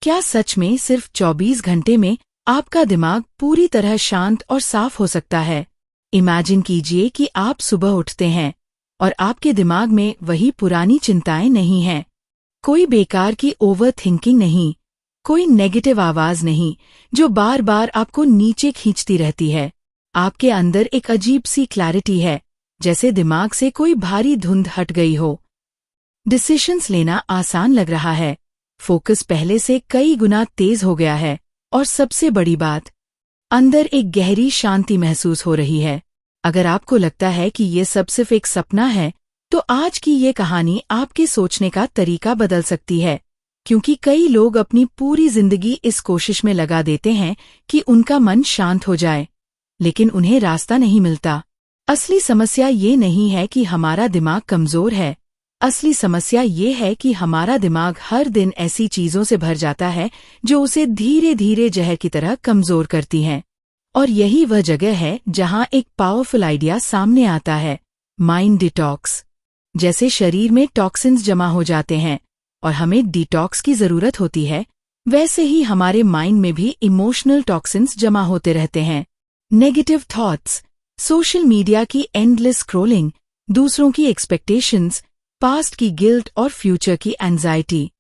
क्या सच में सिर्फ 24 घंटे में आपका दिमाग पूरी तरह शांत और साफ हो सकता है? इमेजिन कीजिए कि आप सुबह उठते हैं और आपके दिमाग में वही पुरानी चिंताएं नहीं हैं। कोई बेकार की ओवर थिंकिंग नहीं, कोई नेगेटिव आवाज नहीं जो बार बार आपको नीचे खींचती रहती है। आपके अंदर एक अजीब सी क्लैरिटी है, जैसे दिमाग से कोई भारी धुंध हट गई हो। डिसीजंस लेना आसान लग रहा है, फोकस पहले से कई गुना तेज हो गया है और सबसे बड़ी बात, अंदर एक गहरी शांति महसूस हो रही है। अगर आपको लगता है कि ये सब सिर्फ एक सपना है, तो आज की ये कहानी आपके सोचने का तरीका बदल सकती है, क्योंकि कई लोग अपनी पूरी जिंदगी इस कोशिश में लगा देते हैं कि उनका मन शांत हो जाए, लेकिन उन्हें रास्ता नहीं मिलता। असली समस्या ये नहीं है कि हमारा दिमाग कमजोर है, असली समस्या ये है कि हमारा दिमाग हर दिन ऐसी चीजों से भर जाता है जो उसे धीरे धीरे जहर की तरह कमजोर करती हैं। और यही वह जगह है जहां एक पावरफुल आइडिया सामने आता है, माइंड डिटॉक्स। जैसे शरीर में टॉक्सिन्स जमा हो जाते हैं और हमें डिटॉक्स की जरूरत होती है, वैसे ही हमारे माइंड में भी इमोशनल टॉक्सिन्स जमा होते रहते हैं। नेगेटिव थॉट्स, सोशल मीडिया की एंडलेस स्क्रॉलिंग, दूसरों की एक्सपेक्टेशंस, पास्ट की गिल्ट और फ्यूचर की एंजाइटी,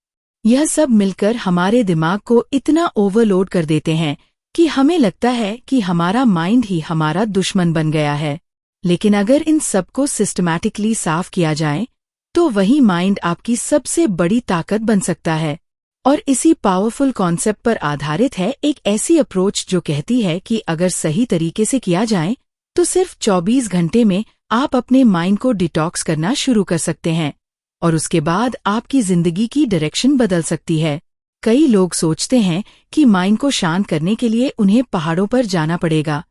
यह सब मिलकर हमारे दिमाग को इतना ओवरलोड कर देते हैं कि हमें लगता है कि हमारा माइंड ही हमारा दुश्मन बन गया है। लेकिन अगर इन सबको सिस्टमैटिकली साफ किया जाए, तो वही माइंड आपकी सबसे बड़ी ताकत बन सकता है। और इसी पावरफुल कॉन्सेप्ट पर आधारित है एक ऐसी अप्रोच जो कहती है कि अगर सही तरीके से किया जाए, तो सिर्फ 24 घंटे में आप अपने माइंड को डिटॉक्स करना शुरू कर सकते हैं और उसके बाद आपकी जिंदगी की डायरेक्शन बदल सकती है। कई लोग सोचते हैं कि माइंड को शांत करने के लिए उन्हें पहाड़ों पर जाना पड़ेगा,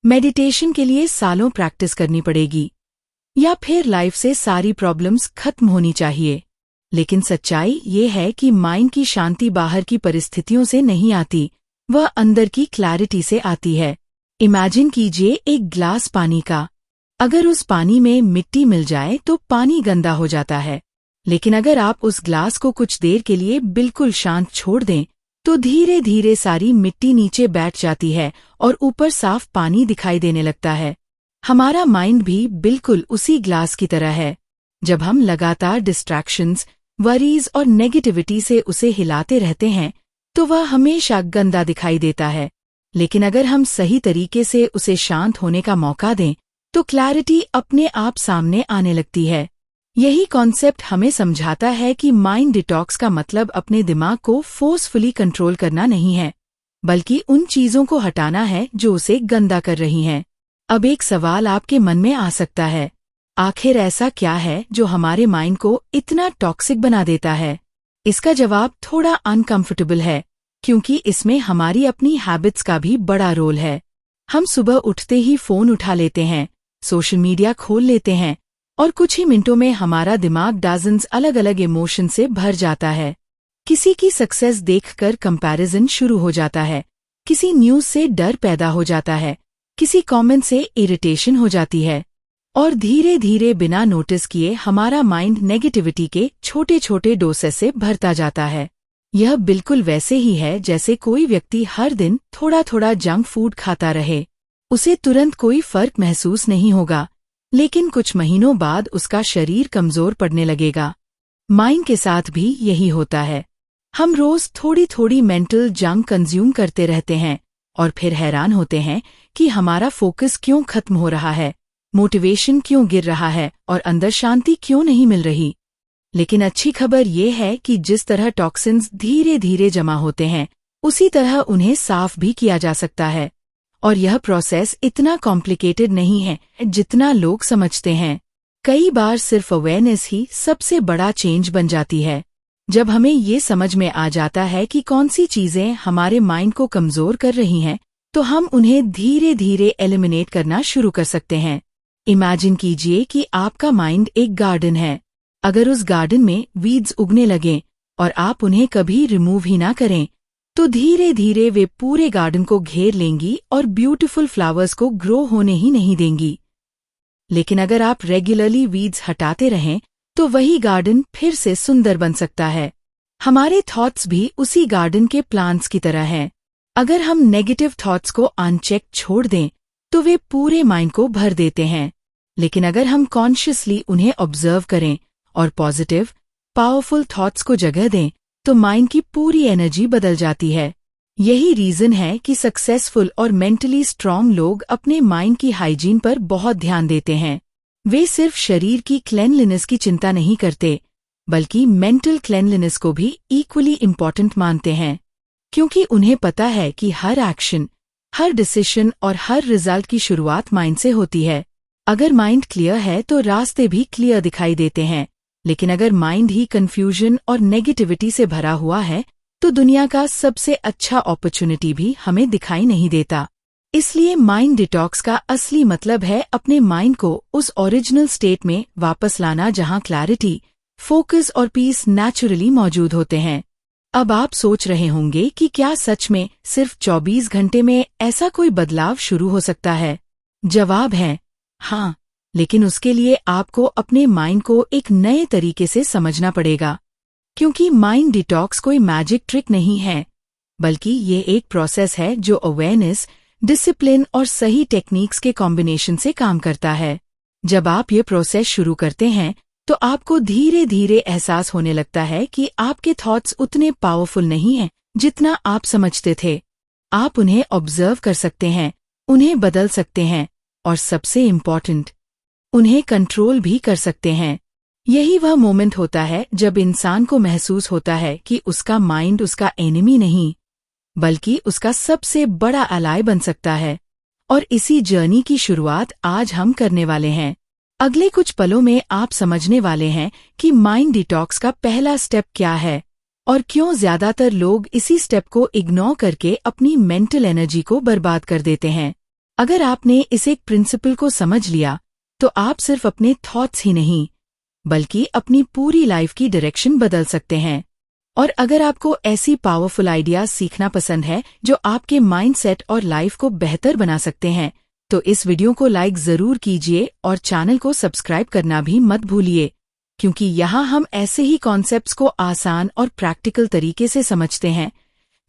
मेडिटेशन के लिए सालों प्रैक्टिस करनी पड़ेगी, या फिर लाइफ से सारी प्रॉब्लम्स खत्म होनी चाहिए। लेकिन सच्चाई ये है कि माइंड की शांति बाहर की परिस्थितियों से नहीं आती, वह अंदर की क्लैरिटी से आती है। इमेजिन कीजिए एक ग्लास पानी का। अगर उस पानी में मिट्टी मिल जाए तो पानी गंदा हो जाता है, लेकिन अगर आप उस ग्लास को कुछ देर के लिए बिल्कुल शांत छोड़ दें, तो धीरे धीरे सारी मिट्टी नीचे बैठ जाती है और ऊपर साफ पानी दिखाई देने लगता है। हमारा माइंड भी बिल्कुल उसी ग्लास की तरह है। जब हम लगातार डिस्ट्रैक्शंस, वरीज और नेगेटिविटी से उसे हिलाते रहते हैं, तो वह हमेशा गंदा दिखाई देता है। लेकिन अगर हम सही तरीके से उसे शांत होने का मौका दें, तो क्लैरिटी अपने आप सामने आने लगती है। यही कॉन्सेप्ट हमें समझाता है कि माइंड डिटॉक्स का मतलब अपने दिमाग को फोर्सफुली कंट्रोल करना नहीं है, बल्कि उन चीजों को हटाना है जो उसे गंदा कर रही हैं। अब एक सवाल आपके मन में आ सकता है, आखिर ऐसा क्या है जो हमारे माइंड को इतना टॉक्सिक बना देता है? इसका जवाब थोड़ा अनकंफर्टेबल है, क्योंकि इसमें हमारी अपनी हैबिट्स का भी बड़ा रोल है। हम सुबह उठते ही फोन उठा लेते हैं, सोशल मीडिया खोल लेते हैं और कुछ ही मिनटों में हमारा दिमाग डज़न्स अलग अलग इमोशन से भर जाता है। किसी की सक्सेस देखकर कंपैरिजन शुरू हो जाता है, किसी न्यूज से डर पैदा हो जाता है, किसी कमेंट से इरिटेशन हो जाती है, और धीरे धीरे बिना नोटिस किए हमारा माइंड नेगेटिविटी के छोटे छोटे डोसेस से भरता जाता है। यह बिल्कुल वैसे ही है जैसे कोई व्यक्ति हर दिन थोड़ा थोड़ा जंक फूड खाता रहे। उसे तुरंत कोई फर्क महसूस नहीं होगा, लेकिन कुछ महीनों बाद उसका शरीर कमजोर पड़ने लगेगा। माइंड के साथ भी यही होता है। हम रोज थोड़ी थोड़ी मेंटल जंक कंज्यूम करते रहते हैं और फिर हैरान होते हैं कि हमारा फोकस क्यों खत्म हो रहा है, मोटिवेशन क्यों गिर रहा है और अंदर शांति क्यों नहीं मिल रही। लेकिन अच्छी खबर ये है कि जिस तरह टॉक्सिन्स धीरे धीरे जमा होते हैं, उसी तरह उन्हें साफ भी किया जा सकता है। और यह प्रोसेस इतना कॉम्प्लिकेटेड नहीं है जितना लोग समझते हैं। कई बार सिर्फ अवेयरनेस ही सबसे बड़ा चेंज बन जाती है। जब हमें ये समझ में आ जाता है कि कौन सी चीजें हमारे माइंड को कमजोर कर रही हैं, तो हम उन्हें धीरे धीरे एलिमिनेट करना शुरू कर सकते हैं। इमेजिन कीजिए कि आपका माइंड एक गार्डन है। अगर उस गार्डन में वीड्स उगने लगें और आप उन्हें कभी रिमूव ही ना करें, तो धीरे धीरे वे पूरे गार्डन को घेर लेंगी और ब्यूटीफुल फ्लावर्स को ग्रो होने ही नहीं देंगी। लेकिन अगर आप रेगुलरली वीड्स हटाते रहें, तो वही गार्डन फिर से सुंदर बन सकता है। हमारे थॉट्स भी उसी गार्डन के प्लांट्स की तरह हैं। अगर हम नेगेटिव थॉट्स को अनचेक छोड़ दें तो वे पूरे माइंड को भर देते हैं, लेकिन अगर हम कॉन्शियसली उन्हें ऑब्जर्व करें और पॉजिटिव, पावरफुल थॉट्स को जगह दें तो माइंड की पूरी एनर्जी बदल जाती है। यही रीजन है कि सक्सेसफुल और मेंटली स्ट्रांग लोग अपने माइंड की हाइजीन पर बहुत ध्यान देते हैं। वे सिर्फ शरीर की क्लेanलीनेस की चिंता नहीं करते, बल्कि मेंटल क्लेanलीनेस को भी इक्वली इम्पॉर्टेंट मानते हैं, क्योंकि उन्हें पता है कि हर एक्शन, हर डिसीजन और हर रिजल्ट की शुरुआत माइंड से होती है। अगर माइंड क्लियर है तो रास्ते भी क्लियर दिखाई देते हैं, लेकिन अगर माइंड ही कंफ्यूजन और नेगेटिविटी से भरा हुआ है तो दुनिया का सबसे अच्छा अपॉर्चुनिटी भी हमें दिखाई नहीं देता। इसलिए माइंड डिटॉक्स का असली मतलब है अपने माइंड को उस ओरिजिनल स्टेट में वापस लाना जहां क्लैरिटी, फोकस और पीस नेचुरली मौजूद होते हैं। अब आप सोच रहे होंगे कि क्या सच में सिर्फ 24 घंटे में ऐसा कोई बदलाव शुरू हो सकता है? जवाब है हाँ, लेकिन उसके लिए आपको अपने माइंड को एक नए तरीके से समझना पड़ेगा, क्योंकि माइंड डिटॉक्स कोई मैजिक ट्रिक नहीं है, बल्कि ये एक प्रोसेस है जो अवेयरनेस, डिसिप्लिन और सही टेक्निक्स के कॉम्बिनेशन से काम करता है। जब आप ये प्रोसेस शुरू करते हैं तो आपको धीरे धीरे एहसास होने लगता है कि आपके थॉट्स उतने पावरफुल नहीं हैं जितना आप समझते थे। आप उन्हें ऑब्जर्व कर सकते हैं, उन्हें बदल सकते हैं और सबसे इम्पॉर्टेंट, उन्हें कंट्रोल भी कर सकते हैं। यही वह मोमेंट होता है जब इंसान को महसूस होता है कि उसका माइंड उसका एनिमी नहीं, बल्कि उसका सबसे बड़ा अलाय बन सकता है। और इसी जर्नी की शुरुआत आज हम करने वाले हैं। अगले कुछ पलों में आप समझने वाले हैं कि माइंड डिटॉक्स का पहला स्टेप क्या है और क्यों ज्यादातर लोग इसी स्टेप को इग्नोर करके अपनी मेंटल एनर्जी को बर्बाद कर देते हैं। अगर आपने इस एक प्रिंसिपल को समझ लिया तो आप सिर्फ अपने थॉट्स ही नहीं, बल्कि अपनी पूरी लाइफ की डायरेक्शन बदल सकते हैं। और अगर आपको ऐसी पावरफुल आइडियाज सीखना पसंद है जो आपके माइंडसेट और लाइफ को बेहतर बना सकते हैं, तो इस वीडियो को लाइक जरूर कीजिए और चैनल को सब्सक्राइब करना भी मत भूलिए, क्योंकि यहाँ हम ऐसे ही कॉन्सेप्ट्स को आसान और प्रैक्टिकल तरीके से समझते हैं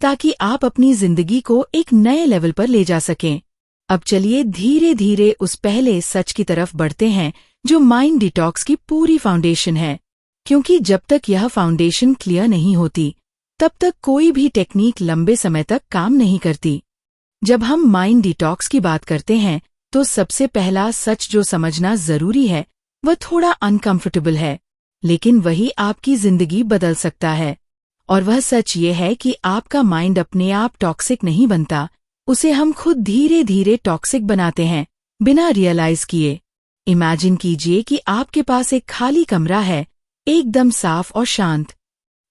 ताकि आप अपनी जिंदगी को एक नए लेवल पर ले जा सकें। अब चलिए धीरे धीरे उस पहले सच की तरफ बढ़ते हैं जो माइंड डिटॉक्स की पूरी फाउंडेशन है, क्योंकि जब तक यह फाउंडेशन क्लियर नहीं होती तब तक कोई भी टेक्निक लंबे समय तक काम नहीं करती। जब हम माइंड डिटॉक्स की बात करते हैं तो सबसे पहला सच जो समझना जरूरी है वह थोड़ा अनकंफर्टेबल है, लेकिन वही आपकी जिंदगी बदल सकता है। और वह सच ये है कि आपका माइंड अपने आप टॉक्सिक नहीं बनता, उसे हम खुद धीरे धीरे टॉक्सिक बनाते हैं बिना रियलाइज किए। इमेजिन कीजिए कि आपके पास एक खाली कमरा है, एकदम साफ और शांत।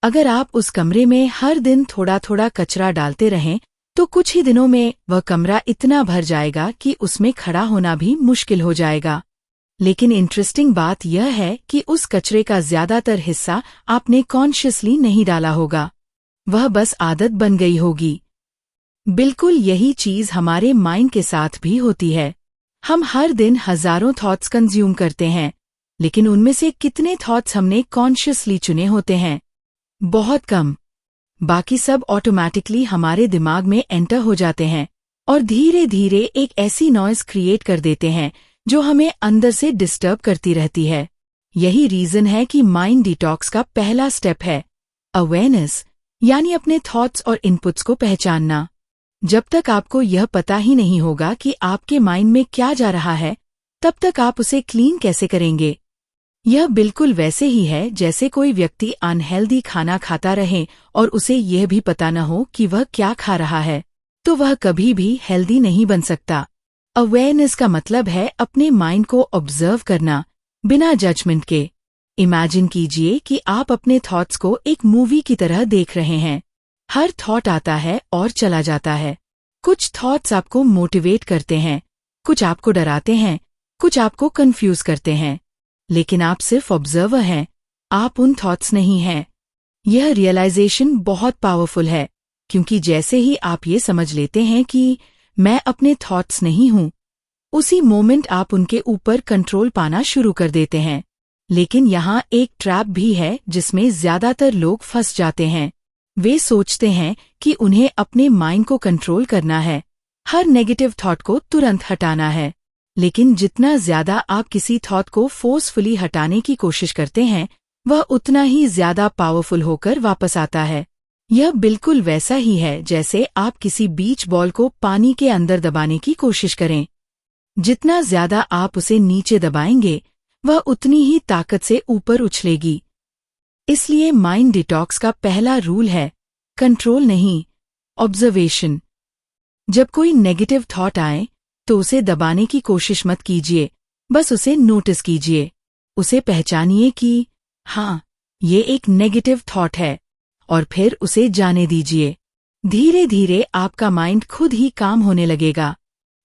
अगर आप उस कमरे में हर दिन थोड़ा थोड़ा कचरा डालते रहें तो कुछ ही दिनों में वह कमरा इतना भर जाएगा कि उसमें खड़ा होना भी मुश्किल हो जाएगा। लेकिन इंटरेस्टिंग बात यह है कि उस कचरे का ज्यादातर हिस्सा आपने कॉन्शियसली नहीं डाला होगा, वह बस आदत बन गई होगी। बिल्कुल यही चीज हमारे माइंड के साथ भी होती है। हम हर दिन हजारों थॉट्स कंज्यूम करते हैं, लेकिन उनमें से कितने थॉट्स हमने कॉन्शियसली चुने होते हैं? बहुत कम। बाकी सब ऑटोमैटिकली हमारे दिमाग में एंटर हो जाते हैं और धीरे धीरे एक ऐसी नॉइज क्रिएट कर देते हैं जो हमें अंदर से डिस्टर्ब करती रहती है। यही रीजन है कि माइंड डिटॉक्स का पहला स्टेप है अवेयरनेस, यानी अपने थॉट्स और इनपुट्स को पहचानना। जब तक आपको यह पता ही नहीं होगा कि आपके माइंड में क्या जा रहा है, तब तक आप उसे क्लीन कैसे करेंगे? यह बिल्कुल वैसे ही है जैसे कोई व्यक्ति अनहेल्दी खाना खाता रहे और उसे यह भी पता न हो कि वह क्या खा रहा है, तो वह कभी भी हेल्दी नहीं बन सकता। अवेयरनेस का मतलब है अपने माइंड को ऑब्जर्व करना बिना जजमेंट के। इमेजिन कीजिए कि आप अपने थॉट्स को एक मूवी की तरह देख रहे हैं। हर थॉट आता है और चला जाता है। कुछ थॉट्स आपको मोटिवेट करते हैं, कुछ आपको डराते हैं, कुछ आपको कंफ्यूज करते हैं, लेकिन आप सिर्फ ऑब्जर्वर हैं, आप उन थॉट्स नहीं हैं। यह रियलाइजेशन बहुत पावरफुल है, क्योंकि जैसे ही आप ये समझ लेते हैं कि मैं अपने थॉट्स नहीं हूं, उसी मोमेंट आप उनके ऊपर कंट्रोल पाना शुरू कर देते हैं। लेकिन यहाँ एक ट्रैप भी है जिसमें ज्यादातर लोग फंस जाते हैं। वे सोचते हैं कि उन्हें अपने माइंड को कंट्रोल करना है, हर नेगेटिव थॉट को तुरंत हटाना है। लेकिन जितना ज्यादा आप किसी थॉट को फोर्सफुली हटाने की कोशिश करते हैं, वह उतना ही ज्यादा पावरफुल होकर वापस आता है। यह बिल्कुल वैसा ही है जैसे आप किसी बीच बॉल को पानी के अंदर दबाने की कोशिश करें। जितना ज्यादा आप उसे नीचे दबाएंगे, वह उतनी ही ताकत से ऊपर उछलेगी। इसलिए माइंड डिटॉक्स का पहला रूल है कंट्रोल नहीं, ऑब्जर्वेशन। जब कोई नेगेटिव थॉट आए तो उसे दबाने की कोशिश मत कीजिए, बस उसे नोटिस कीजिए। उसे पहचानिए कि हाँ, ये एक नेगेटिव थॉट है, और फिर उसे जाने दीजिए। धीरे धीरे आपका माइंड खुद ही काम होने लगेगा।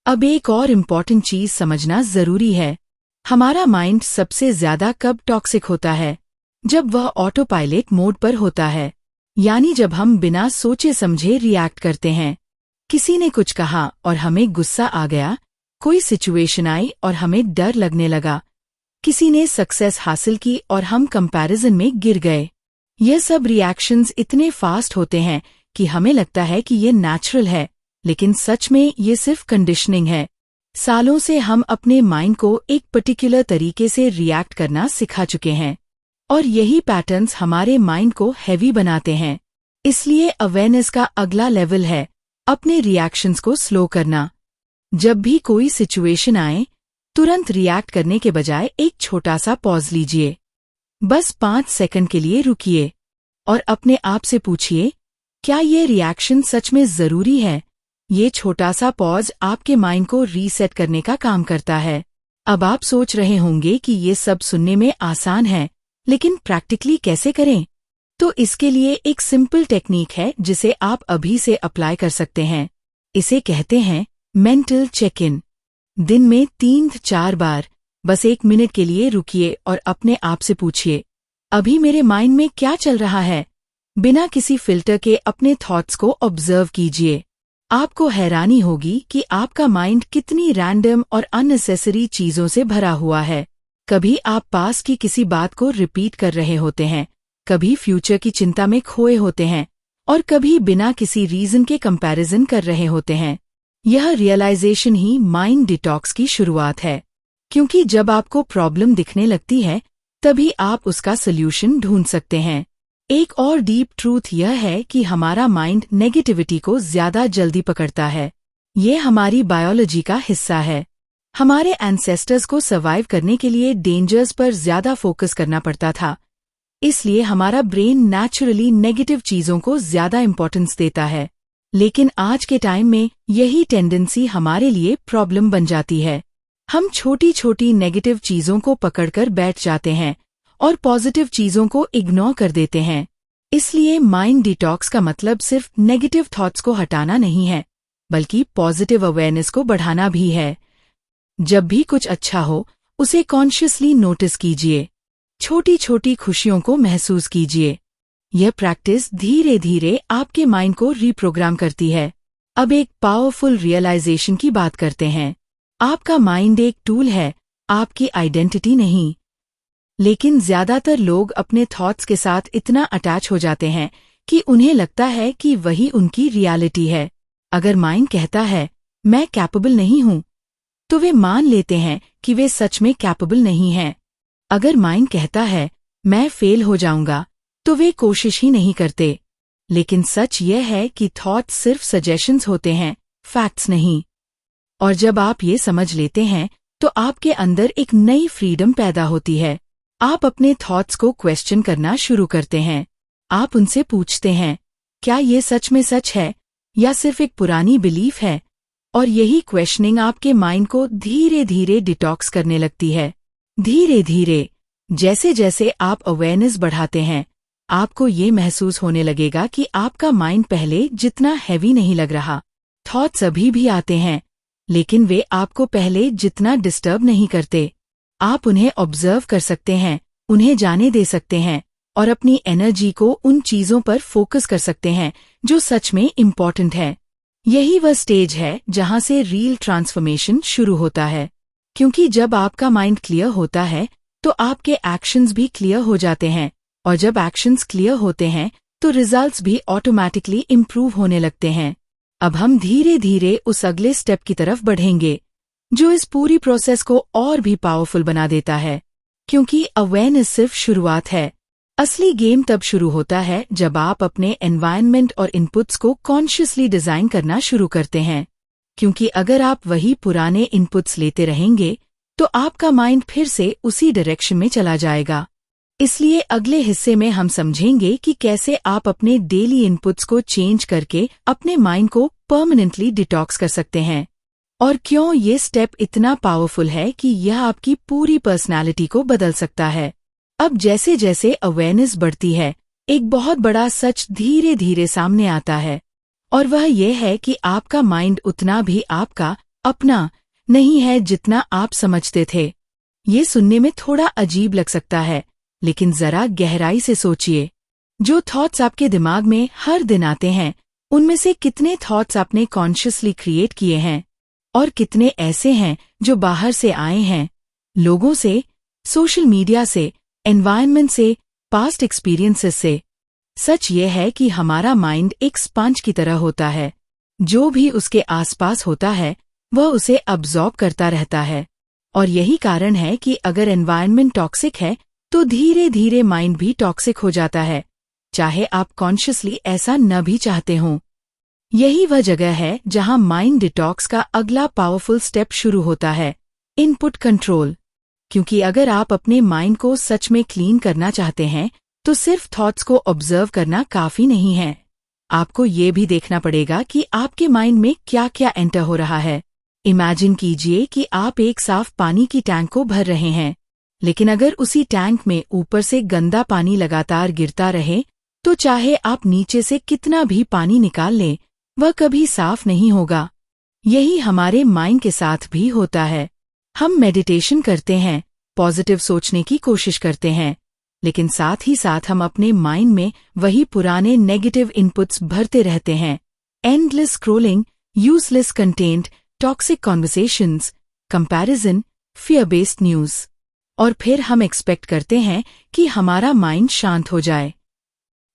अब एक और इम्पॉर्टेंट चीज समझना जरूरी है। हमारा माइंड सबसे ज्यादा कब टॉक्सिक होता है? जब वह ऑटो पायलट मोड पर होता है, यानी जब हम बिना सोचे समझे रिएक्ट करते हैं। किसी ने कुछ कहा और हमें गुस्सा आ गया, कोई सिचुएशन आई और हमें डर लगने लगा, किसी ने सक्सेस हासिल की और हम कंपैरिजन में गिर गए। ये सब रिएक्शंस इतने फास्ट होते हैं कि हमें लगता है कि ये नेचुरल है, लेकिन सच में ये सिर्फ कंडीशनिंग है। सालों से हम अपने माइंड को एक पर्टिकुलर तरीके से रिएक्ट करना सिखा चुके हैं, और यही पैटर्न्स हमारे माइंड को हैवी बनाते हैं। इसलिए अवेयरनेस का अगला लेवल है अपने रिएक्शंस को स्लो करना। जब भी कोई सिचुएशन आए, तुरंत रिएक्ट करने के बजाय एक छोटा सा पॉज लीजिए। बस 5 सेकंड के लिए रुकिए और अपने आप से पूछिए, क्या ये रिएक्शन सच में जरूरी है? ये छोटा सा पॉज आपके माइंड को रीसेट करने का काम करता है। अब आप सोच रहे होंगे कि ये सब सुनने में आसान है, लेकिन प्रैक्टिकली कैसे करें? तो इसके लिए एक सिंपल टेक्निक है जिसे आप अभी से अप्लाई कर सकते हैं। इसे कहते हैं मेंटल चेक इन। दिन में 3-4 बार बस 1 मिनट के लिए रुकिए और अपने आप से पूछिए, अभी मेरे माइंड में क्या चल रहा है? बिना किसी फिल्टर के अपने थॉट्स को ऑब्जर्व कीजिए। आपको हैरानी होगी कि आपका माइंड कितनी रैंडम और अननेसेसरी चीजों से भरा हुआ है। कभी आप पास की किसी बात को रिपीट कर रहे होते हैं, कभी फ्यूचर की चिंता में खोए होते हैं, और कभी बिना किसी रीजन के कंपैरिजन कर रहे होते हैं। यह रियलाइजेशन ही माइंड डिटॉक्स की शुरुआत है, क्योंकि जब आपको प्रॉब्लम दिखने लगती है, तभी आप उसका सल्यूशन ढूंढ सकते हैं। एक और डीप ट्रूथ यह है कि हमारा माइंड नेगेटिविटी को ज्यादा जल्दी पकड़ता है। ये हमारी बायोलॉजी का हिस्सा है। हमारे एंसेस्टर्स को सर्वाइव करने के लिए डेंजर्स पर ज्यादा फोकस करना पड़ता था, इसलिए हमारा ब्रेन नेचुरली नेगेटिव चीजों को ज्यादा इंपॉर्टेंस देता है। लेकिन आज के टाइम में यही टेंडेंसी हमारे लिए प्रॉब्लम बन जाती है। हम छोटी छोटी नेगेटिव चीजों को पकड़कर बैठ जाते हैं और पॉजिटिव चीजों को इग्नोर कर देते हैं। इसलिए माइंड डिटॉक्स का मतलब सिर्फ नेगेटिव थॉट्स को हटाना नहीं है, बल्कि पॉजिटिव अवेयरनेस को बढ़ाना भी है। जब भी कुछ अच्छा हो, उसे कॉन्शियसली नोटिस कीजिए। छोटी छोटी खुशियों को महसूस कीजिए। यह प्रैक्टिस धीरे धीरे आपके माइंड को रीप्रोग्राम करती है। अब एक पावरफुल रियलाइजेशन की बात करते हैं। आपका माइंड एक टूल है, आपकी आइडेंटिटी नहीं। लेकिन ज्यादातर लोग अपने थॉट्स के साथ इतना अटैच हो जाते हैं कि उन्हें लगता है कि वही उनकी रियलिटी है। अगर माइंड कहता है मैं कैपेबल नहीं हूं, तो वे मान लेते हैं कि वे सच में कैपेबल नहीं हैं। अगर माइंड कहता है मैं फेल हो जाऊंगा, तो वे कोशिश ही नहीं करते। लेकिन सच यह है कि थॉट्स सिर्फ सजेशंस होते हैं, फैक्ट्स नहीं। और जब आप ये समझ लेते हैं, तो आपके अंदर एक नई फ्रीडम पैदा होती है। आप अपने थॉट्स को क्वेश्चन करना शुरू करते हैं। आप उनसे पूछते हैं, क्या ये सच में सच है या सिर्फ एक पुरानी बिलीफ है? और यही क्वेश्चनिंग आपके माइंड को धीरे धीरे डिटॉक्स करने लगती है। धीरे धीरे जैसे जैसे आप अवेयरनेस बढ़ाते हैं, आपको ये महसूस होने लगेगा कि आपका माइंड पहले जितना हैवी नहीं लग रहा। थॉट्स अभी भी आते हैं, लेकिन वे आपको पहले जितना डिस्टर्ब नहीं करते। आप उन्हें ऑब्जर्व कर सकते हैं, उन्हें जाने दे सकते हैं और अपनी एनर्जी को उन चीजों पर फोकस कर सकते हैं जो सच में इम्पॉर्टेंट है। यही वह स्टेज है जहां से रियल ट्रांसफॉर्मेशन शुरू होता है। क्योंकि जब आपका माइंड क्लियर होता है, तो आपके एक्शंस भी क्लियर हो जाते हैं, और जब एक्शंस क्लियर होते हैं तो रिजल्ट्स भी ऑटोमैटिकली इम्प्रूव होने लगते हैं। अब हम धीरे धीरे उस अगले स्टेप की तरफ बढ़ेंगे, जो इस पूरी प्रोसेस को और भी पावरफुल बना देता है, क्योंकि अवेयरनेस सिर्फ शुरुआत है। असली गेम तब शुरू होता है जब आप अपने एनवायरनमेंट और इनपुट्स को कॉन्शियसली डिजाइन करना शुरू करते हैं, क्योंकि अगर आप वही पुराने इनपुट्स लेते रहेंगे तो आपका माइंड फिर से उसी डायरेक्शन में चला जाएगा। इसलिए अगले हिस्से में हम समझेंगे कि कैसे आप अपने डेली इनपुट्स को चेंज करके अपने माइंड को परमानेंटली डिटॉक्स कर सकते हैं, और क्यों ये स्टेप इतना पावरफुल है कि यह आपकी पूरी पर्सनालिटी को बदल सकता है। अब जैसे जैसे अवेयरनेस बढ़ती है, एक बहुत बड़ा सच धीरे धीरे सामने आता है, और वह यह है कि आपका माइंड उतना भी आपका अपना नहीं है जितना आप समझते थे। ये सुनने में थोड़ा अजीब लग सकता है, लेकिन जरा गहराई से सोचिए। जो थॉट्स आपके दिमाग में हर दिन आते हैं, उनमें से कितने थॉट्स आपने कॉन्शियसली क्रिएट किए हैं, और कितने ऐसे हैं जो बाहर से आए हैं, लोगों से, सोशल मीडिया से, एनवायरनमेंट से, पास्ट एक्सपीरियंसेस से। सच ये है कि हमारा माइंड एक स्पंज की तरह होता है। जो भी उसके आसपास होता है वह उसे अब्जॉर्ब करता रहता है, और यही कारण है कि अगर एनवायरनमेंट टॉक्सिक है तो धीरे धीरे माइंड भी टॉक्सिक हो जाता है, चाहे आप कॉन्शियसली ऐसा न भी चाहते हों। यही वह जगह है जहां माइंड डिटॉक्स का अगला पावरफुल स्टेप शुरू होता है, इनपुट कंट्रोल। क्योंकि अगर आप अपने माइंड को सच में क्लीन करना चाहते हैं तो सिर्फ थॉट्स को ऑब्जर्व करना काफी नहीं है। आपको ये भी देखना पड़ेगा कि आपके माइंड में क्या क्या एंटर हो रहा है। इमेजिन कीजिए कि आप एक साफ पानी की टैंक को भर रहे हैं, लेकिन अगर उसी टैंक में ऊपर से गंदा पानी लगातार गिरता रहे तो चाहे आप नीचे से कितना भी पानी निकाल लें, वह कभी साफ नहीं होगा। यही हमारे माइंड के साथ भी होता है। हम मेडिटेशन करते हैं, पॉजिटिव सोचने की कोशिश करते हैं, लेकिन साथ ही साथ हम अपने माइंड में वही पुराने नेगेटिव इनपुट्स भरते रहते हैं। Endless scrolling, useless content, toxic conversations, comparison, fear based news. और फिर हम एक्सपेक्ट करते हैं कि हमारा माइंड शांत हो जाए।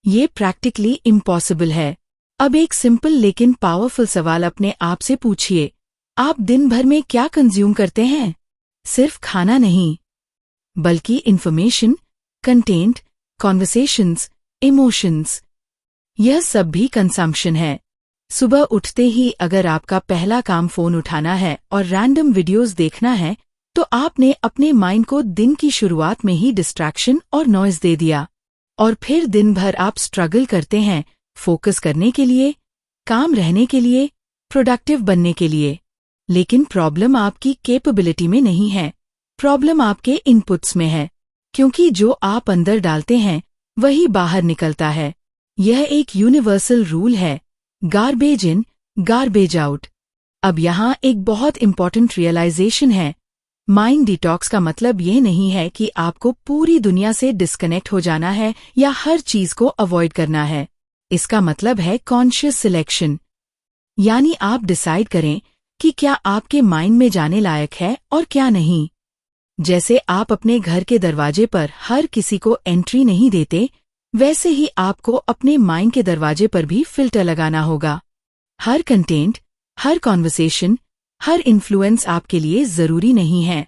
ये प्रैक्टिकली इम्पॉसिबल है। अब एक सिंपल लेकिन पावरफुल सवाल अपने आप से पूछिए, आप दिन भर में क्या कंज्यूम करते हैं? सिर्फ खाना नहीं, बल्कि इन्फॉर्मेशन, कंटेंट, कॉन्वर्सेशंस, इमोशंस। यह सब भी कंजम्पशन है। सुबह उठते ही अगर आपका पहला काम फोन उठाना है और रैंडम वीडियोस देखना है, तो आपने अपने माइंड को दिन की शुरुआत में ही डिस्ट्रैक्शन और नॉइज दे दिया। और फिर दिन भर आप स्ट्रगल करते हैं फोकस करने के लिए, काम रहने के लिए, प्रोडक्टिव बनने के लिए। लेकिन प्रॉब्लम आपकी कैपेबिलिटी में नहीं है, प्रॉब्लम आपके इनपुट्स में है, क्योंकि जो आप अंदर डालते हैं वही बाहर निकलता है। यह एक यूनिवर्सल रूल है, गार्बेज इन, गार्बेज आउट। अब यहाँ एक बहुत इंपॉर्टेंट रियलाइजेशन है। माइंड डिटॉक्स का मतलब यह नहीं है कि आपको पूरी दुनिया से डिस्कनेक्ट हो जाना है या हर चीज को अवॉइड करना है। इसका मतलब है कॉन्शियस सिलेक्शन, यानी आप डिसाइड करें कि क्या आपके माइंड में जाने लायक है और क्या नहीं। जैसे आप अपने घर के दरवाजे पर हर किसी को एंट्री नहीं देते, वैसे ही आपको अपने माइंड के दरवाजे पर भी फिल्टर लगाना होगा। हर कंटेंट, हर कॉन्वर्सेशन, हर इन्फ्लुएंस आपके लिए जरूरी नहीं है।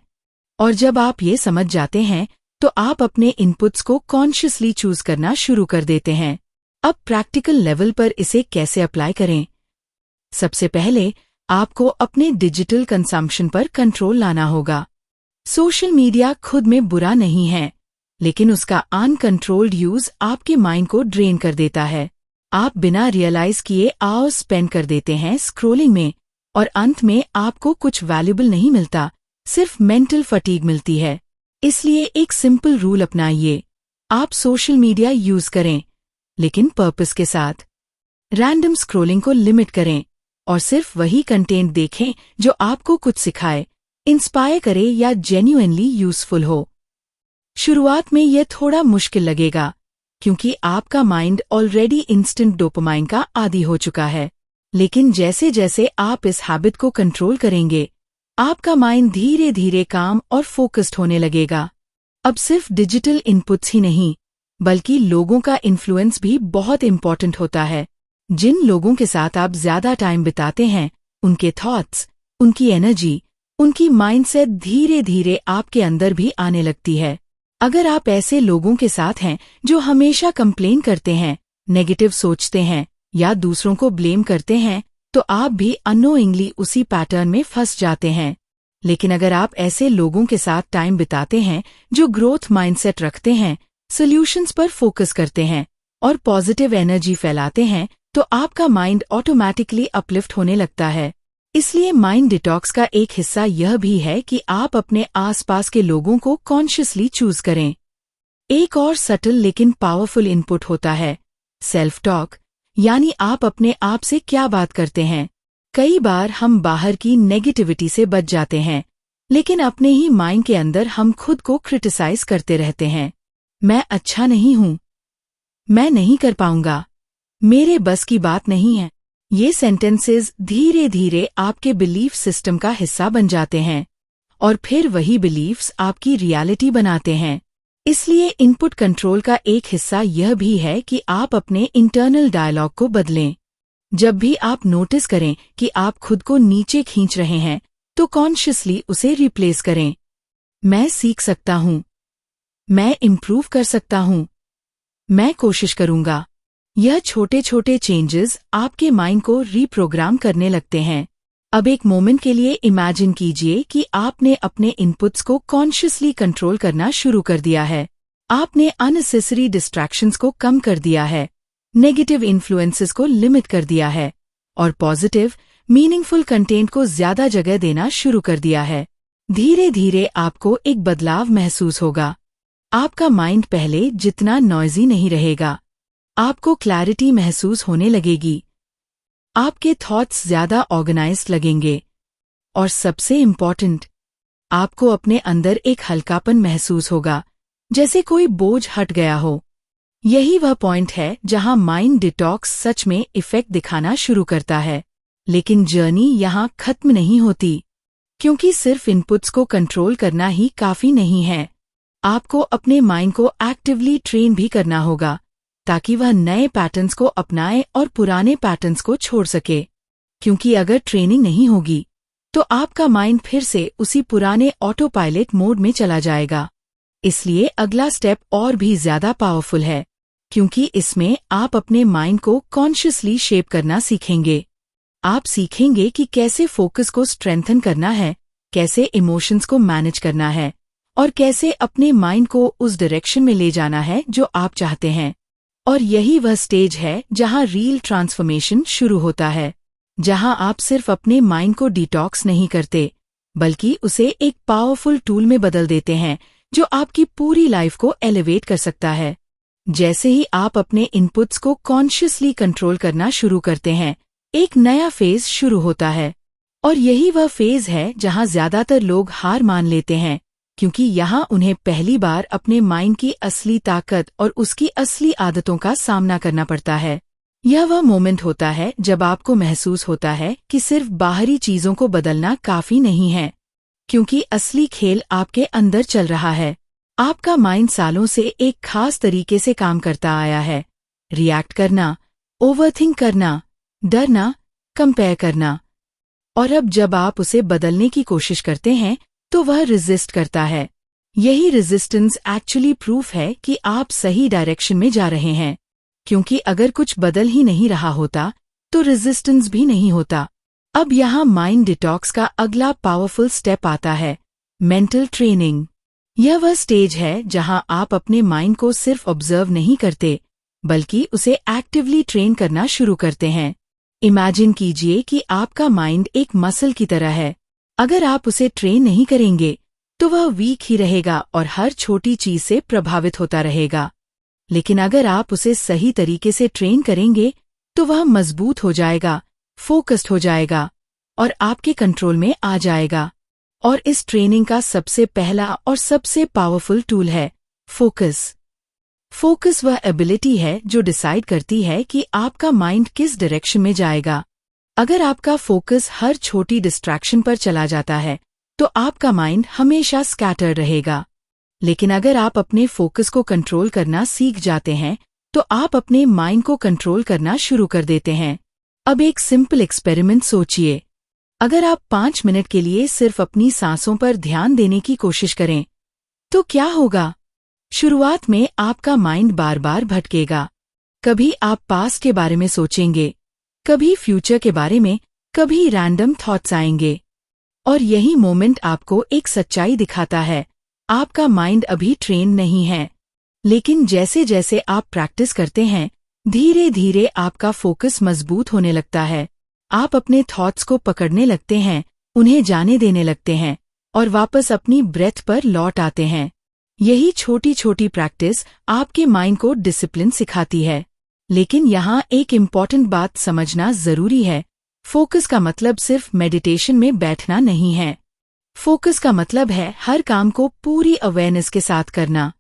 और जब आप ये समझ जाते हैं तो आप अपने इनपुट्स को कॉन्शियसली चूज करना शुरू कर देते हैं। अब प्रैक्टिकल लेवल पर इसे कैसे अप्लाई करें? सबसे पहले आपको अपने डिजिटल कंजम्पशन पर कंट्रोल लाना होगा। सोशल मीडिया खुद में बुरा नहीं है, लेकिन उसका अनकंट्रोल्ड यूज आपके माइंड को ड्रेन कर देता है। आप बिना रियलाइज किए आवर्स स्पेंड कर देते हैं स्क्रॉलिंग में, और अंत में आपको कुछ वैल्यूबल नहीं मिलता, सिर्फ मेंटल फटीग मिलती है। इसलिए एक सिंपल रूल अपनाइए, आप सोशल मीडिया यूज करें, लेकिन पर्पस के साथ। रैंडम स्क्रॉलिंग को लिमिट करें और सिर्फ वही कंटेंट देखें जो आपको कुछ सिखाए, इंस्पायर करे या जेन्युइनली यूजफुल हो। शुरुआत में यह थोड़ा मुश्किल लगेगा, क्योंकि आपका माइंड ऑलरेडी इंस्टेंट डोपामाइन का आदी हो चुका है। लेकिन जैसे जैसे आप इस हैबिट को कंट्रोल करेंगे, आपका माइंड धीरे धीरे काम और फोकस्ड होने लगेगा। अब सिर्फ डिजिटल इनपुट्स ही नहीं, बल्कि लोगों का इन्फ्लुएंस भी बहुत इम्पॉर्टेंट होता है। जिन लोगों के साथ आप ज्यादा टाइम बिताते हैं, उनके थॉट्स, उनकी एनर्जी, उनकी माइंडसेट धीरे धीरे आपके अंदर भी आने लगती है। अगर आप ऐसे लोगों के साथ हैं जो हमेशा कंप्लेन करते हैं, नेगेटिव सोचते हैं या दूसरों को ब्लेम करते हैं, तो आप भी अननोइंगली उसी पैटर्न में फंस जाते हैं। लेकिन अगर आप ऐसे लोगों के साथ टाइम बिताते हैं जो ग्रोथ माइंडसेट रखते हैं, सॉल्यूशंस पर फोकस करते हैं और पॉजिटिव एनर्जी फैलाते हैं, तो आपका माइंड ऑटोमैटिकली अपलिफ्ट होने लगता है। इसलिए माइंड डिटॉक्स का एक हिस्सा यह भी है कि आप अपने आसपास के लोगों को कॉन्शियसली चूज करें। एक और सटल लेकिन पावरफुल इनपुट होता है सेल्फ टॉक, यानी आप अपने आप से क्या बात करते हैं। कई बार हम बाहर की नेगेटिविटी से बच जाते हैं, लेकिन अपने ही माइंड के अंदर हम खुद को क्रिटिसाइज करते रहते हैं। मैं अच्छा नहीं हूं, मैं नहीं कर पाऊंगा, मेरे बस की बात नहीं है। ये सेंटेंसेस धीरे धीरे आपके बिलीफ सिस्टम का हिस्सा बन जाते हैं और फिर वही बिलीफ्स आपकी रियलिटी बनाते हैं। इसलिए इनपुट कंट्रोल का एक हिस्सा यह भी है कि आप अपने इंटरनल डायलॉग को बदलें। जब भी आप नोटिस करें कि आप खुद को नीचे खींच रहे हैं, तो कॉन्शियसली उसे रिप्लेस करें। मैं सीख सकता हूं, मैं इम्प्रूव कर सकता हूं, मैं कोशिश करूंगा। यह छोटे छोटे चेंजेस आपके माइंड को रीप्रोग्राम करने लगते हैं। अब एक मोमेंट के लिए इमेजिन कीजिए कि आपने अपने इनपुट्स को कॉन्शियसली कंट्रोल करना शुरू कर दिया है। आपने अननेसेसरी डिस्ट्रैक्शंस को कम कर दिया है, नेगेटिव इन्फ्लुएंसेस को लिमिट कर दिया है और पॉजिटिव, मीनिंगफुल कंटेंट को ज्यादा जगह देना शुरू कर दिया है। धीरे धीरे आपको एक बदलाव महसूस होगा। आपका माइंड पहले जितना नॉइजी नहीं रहेगा। आपको क्लैरिटी महसूस होने लगेगी। आपके थॉट्स ज्यादा ऑर्गेनाइज्ड लगेंगे और सबसे इम्पॉर्टेंट, आपको अपने अंदर एक हल्कापन महसूस होगा, जैसे कोई बोझ हट गया हो। यही वह पॉइंट है जहां माइंड डिटॉक्स सच में इफेक्ट दिखाना शुरू करता है। लेकिन जर्नी यहां खत्म नहीं होती, क्योंकि सिर्फ इनपुट्स को कंट्रोल करना ही काफी नहीं है। आपको अपने माइंड को एक्टिवली ट्रेन भी करना होगा, ताकि वह नए पैटर्न्स को अपनाए और पुराने पैटर्न्स को छोड़ सके। क्योंकि अगर ट्रेनिंग नहीं होगी, तो आपका माइंड फिर से उसी पुराने ऑटो पायलट मोड में चला जाएगा। इसलिए अगला स्टेप और भी ज्यादा पावरफुल है, क्योंकि इसमें आप अपने माइंड को कॉन्शियसली शेप करना सीखेंगे। आप सीखेंगे कि कैसे फोकस को स्ट्रेंथन करना है, कैसे इमोशंस को मैनेज करना है और कैसे अपने माइंड को उस डायरेक्शन में ले जाना है जो आप चाहते हैं। और यही वह स्टेज है जहां रियल ट्रांसफॉर्मेशन शुरू होता है, जहां आप सिर्फ अपने माइंड को डिटॉक्स नहीं करते, बल्कि उसे एक पावरफुल टूल में बदल देते हैं जो आपकी पूरी लाइफ को एलिवेट कर सकता है। जैसे ही आप अपने इनपुट्स को कॉन्शियसली कंट्रोल करना शुरू करते हैं, एक नया फेज शुरू होता है। और यही वह फेज है जहां ज्यादातर लोग हार मान लेते हैं, क्योंकि यहाँ उन्हें पहली बार अपने माइंड की असली ताकत और उसकी असली आदतों का सामना करना पड़ता है। यह वह मोमेंट होता है जब आपको महसूस होता है कि सिर्फ बाहरी चीजों को बदलना काफी नहीं है, क्योंकि असली खेल आपके अंदर चल रहा है। आपका माइंड सालों से एक खास तरीके से काम करता आया है, रिएक्ट करना, ओवरथिंक करना, डरना, कंपेयर करना। और अब जब आप उसे बदलने की कोशिश करते हैं, तो वह रेजिस्ट करता है। यही रेजिस्टेंस एक्चुअली प्रूफ है कि आप सही डायरेक्शन में जा रहे हैं, क्योंकि अगर कुछ बदल ही नहीं रहा होता, तो रेजिस्टेंस भी नहीं होता। अब यहाँ माइंड डिटॉक्स का अगला पावरफुल स्टेप आता है, मेंटल ट्रेनिंग। यह वह स्टेज है जहां आप अपने माइंड को सिर्फ ऑब्जर्व नहीं करते, बल्कि उसे एक्टिवली ट्रेन करना शुरू करते हैं। इमेजिन कीजिए कि आपका माइंड एक मसल की तरह है। अगर आप उसे ट्रेन नहीं करेंगे, तो वह वीक ही रहेगा और हर छोटी चीज से प्रभावित होता रहेगा। लेकिन अगर आप उसे सही तरीके से ट्रेन करेंगे, तो वह मजबूत हो जाएगा, फोकस्ड हो जाएगा और आपके कंट्रोल में आ जाएगा। और इस ट्रेनिंग का सबसे पहला और सबसे पावरफुल टूल है फोकस। फोकस वह एबिलिटी है जो डिसाइड करती है कि आपका माइंड किस डायरेक्शन में जाएगा। अगर आपका फोकस हर छोटी डिस्ट्रैक्शन पर चला जाता है, तो आपका माइंड हमेशा स्कैटर्ड रहेगा। लेकिन अगर आप अपने फोकस को कंट्रोल करना सीख जाते हैं तो आप अपने माइंड को कंट्रोल करना शुरू कर देते हैं। अब एक सिंपल एक्सपेरिमेंट सोचिए। अगर आप 5 मिनट के लिए सिर्फ अपनी सांसों पर ध्यान देने की कोशिश करें तो क्या होगा? शुरुआत में आपका माइंड बार बार भटकेगा। कभी आप पास्ट के बारे में सोचेंगे, कभी फ्यूचर के बारे में, कभी रैंडम थॉट्स आएंगे। और यही मोमेंट आपको एक सच्चाई दिखाता है, आपका माइंड अभी ट्रेन नहीं है। लेकिन जैसे जैसे आप प्रैक्टिस करते हैं, धीरे धीरे आपका फोकस मजबूत होने लगता है। आप अपने थॉट्स को पकड़ने लगते हैं, उन्हें जाने देने लगते हैं और वापस अपनी ब्रेथ पर लौट आते हैं। यही छोटी छोटी प्रैक्टिस आपके माइंड को डिसिप्लिन सिखाती है। लेकिन यहाँ एक इम्पॉर्टेंट बात समझना जरूरी है। फोकस का मतलब सिर्फ मेडिटेशन में बैठना नहीं है। फोकस का मतलब है हर काम को पूरी अवेयरनेस के साथ करना।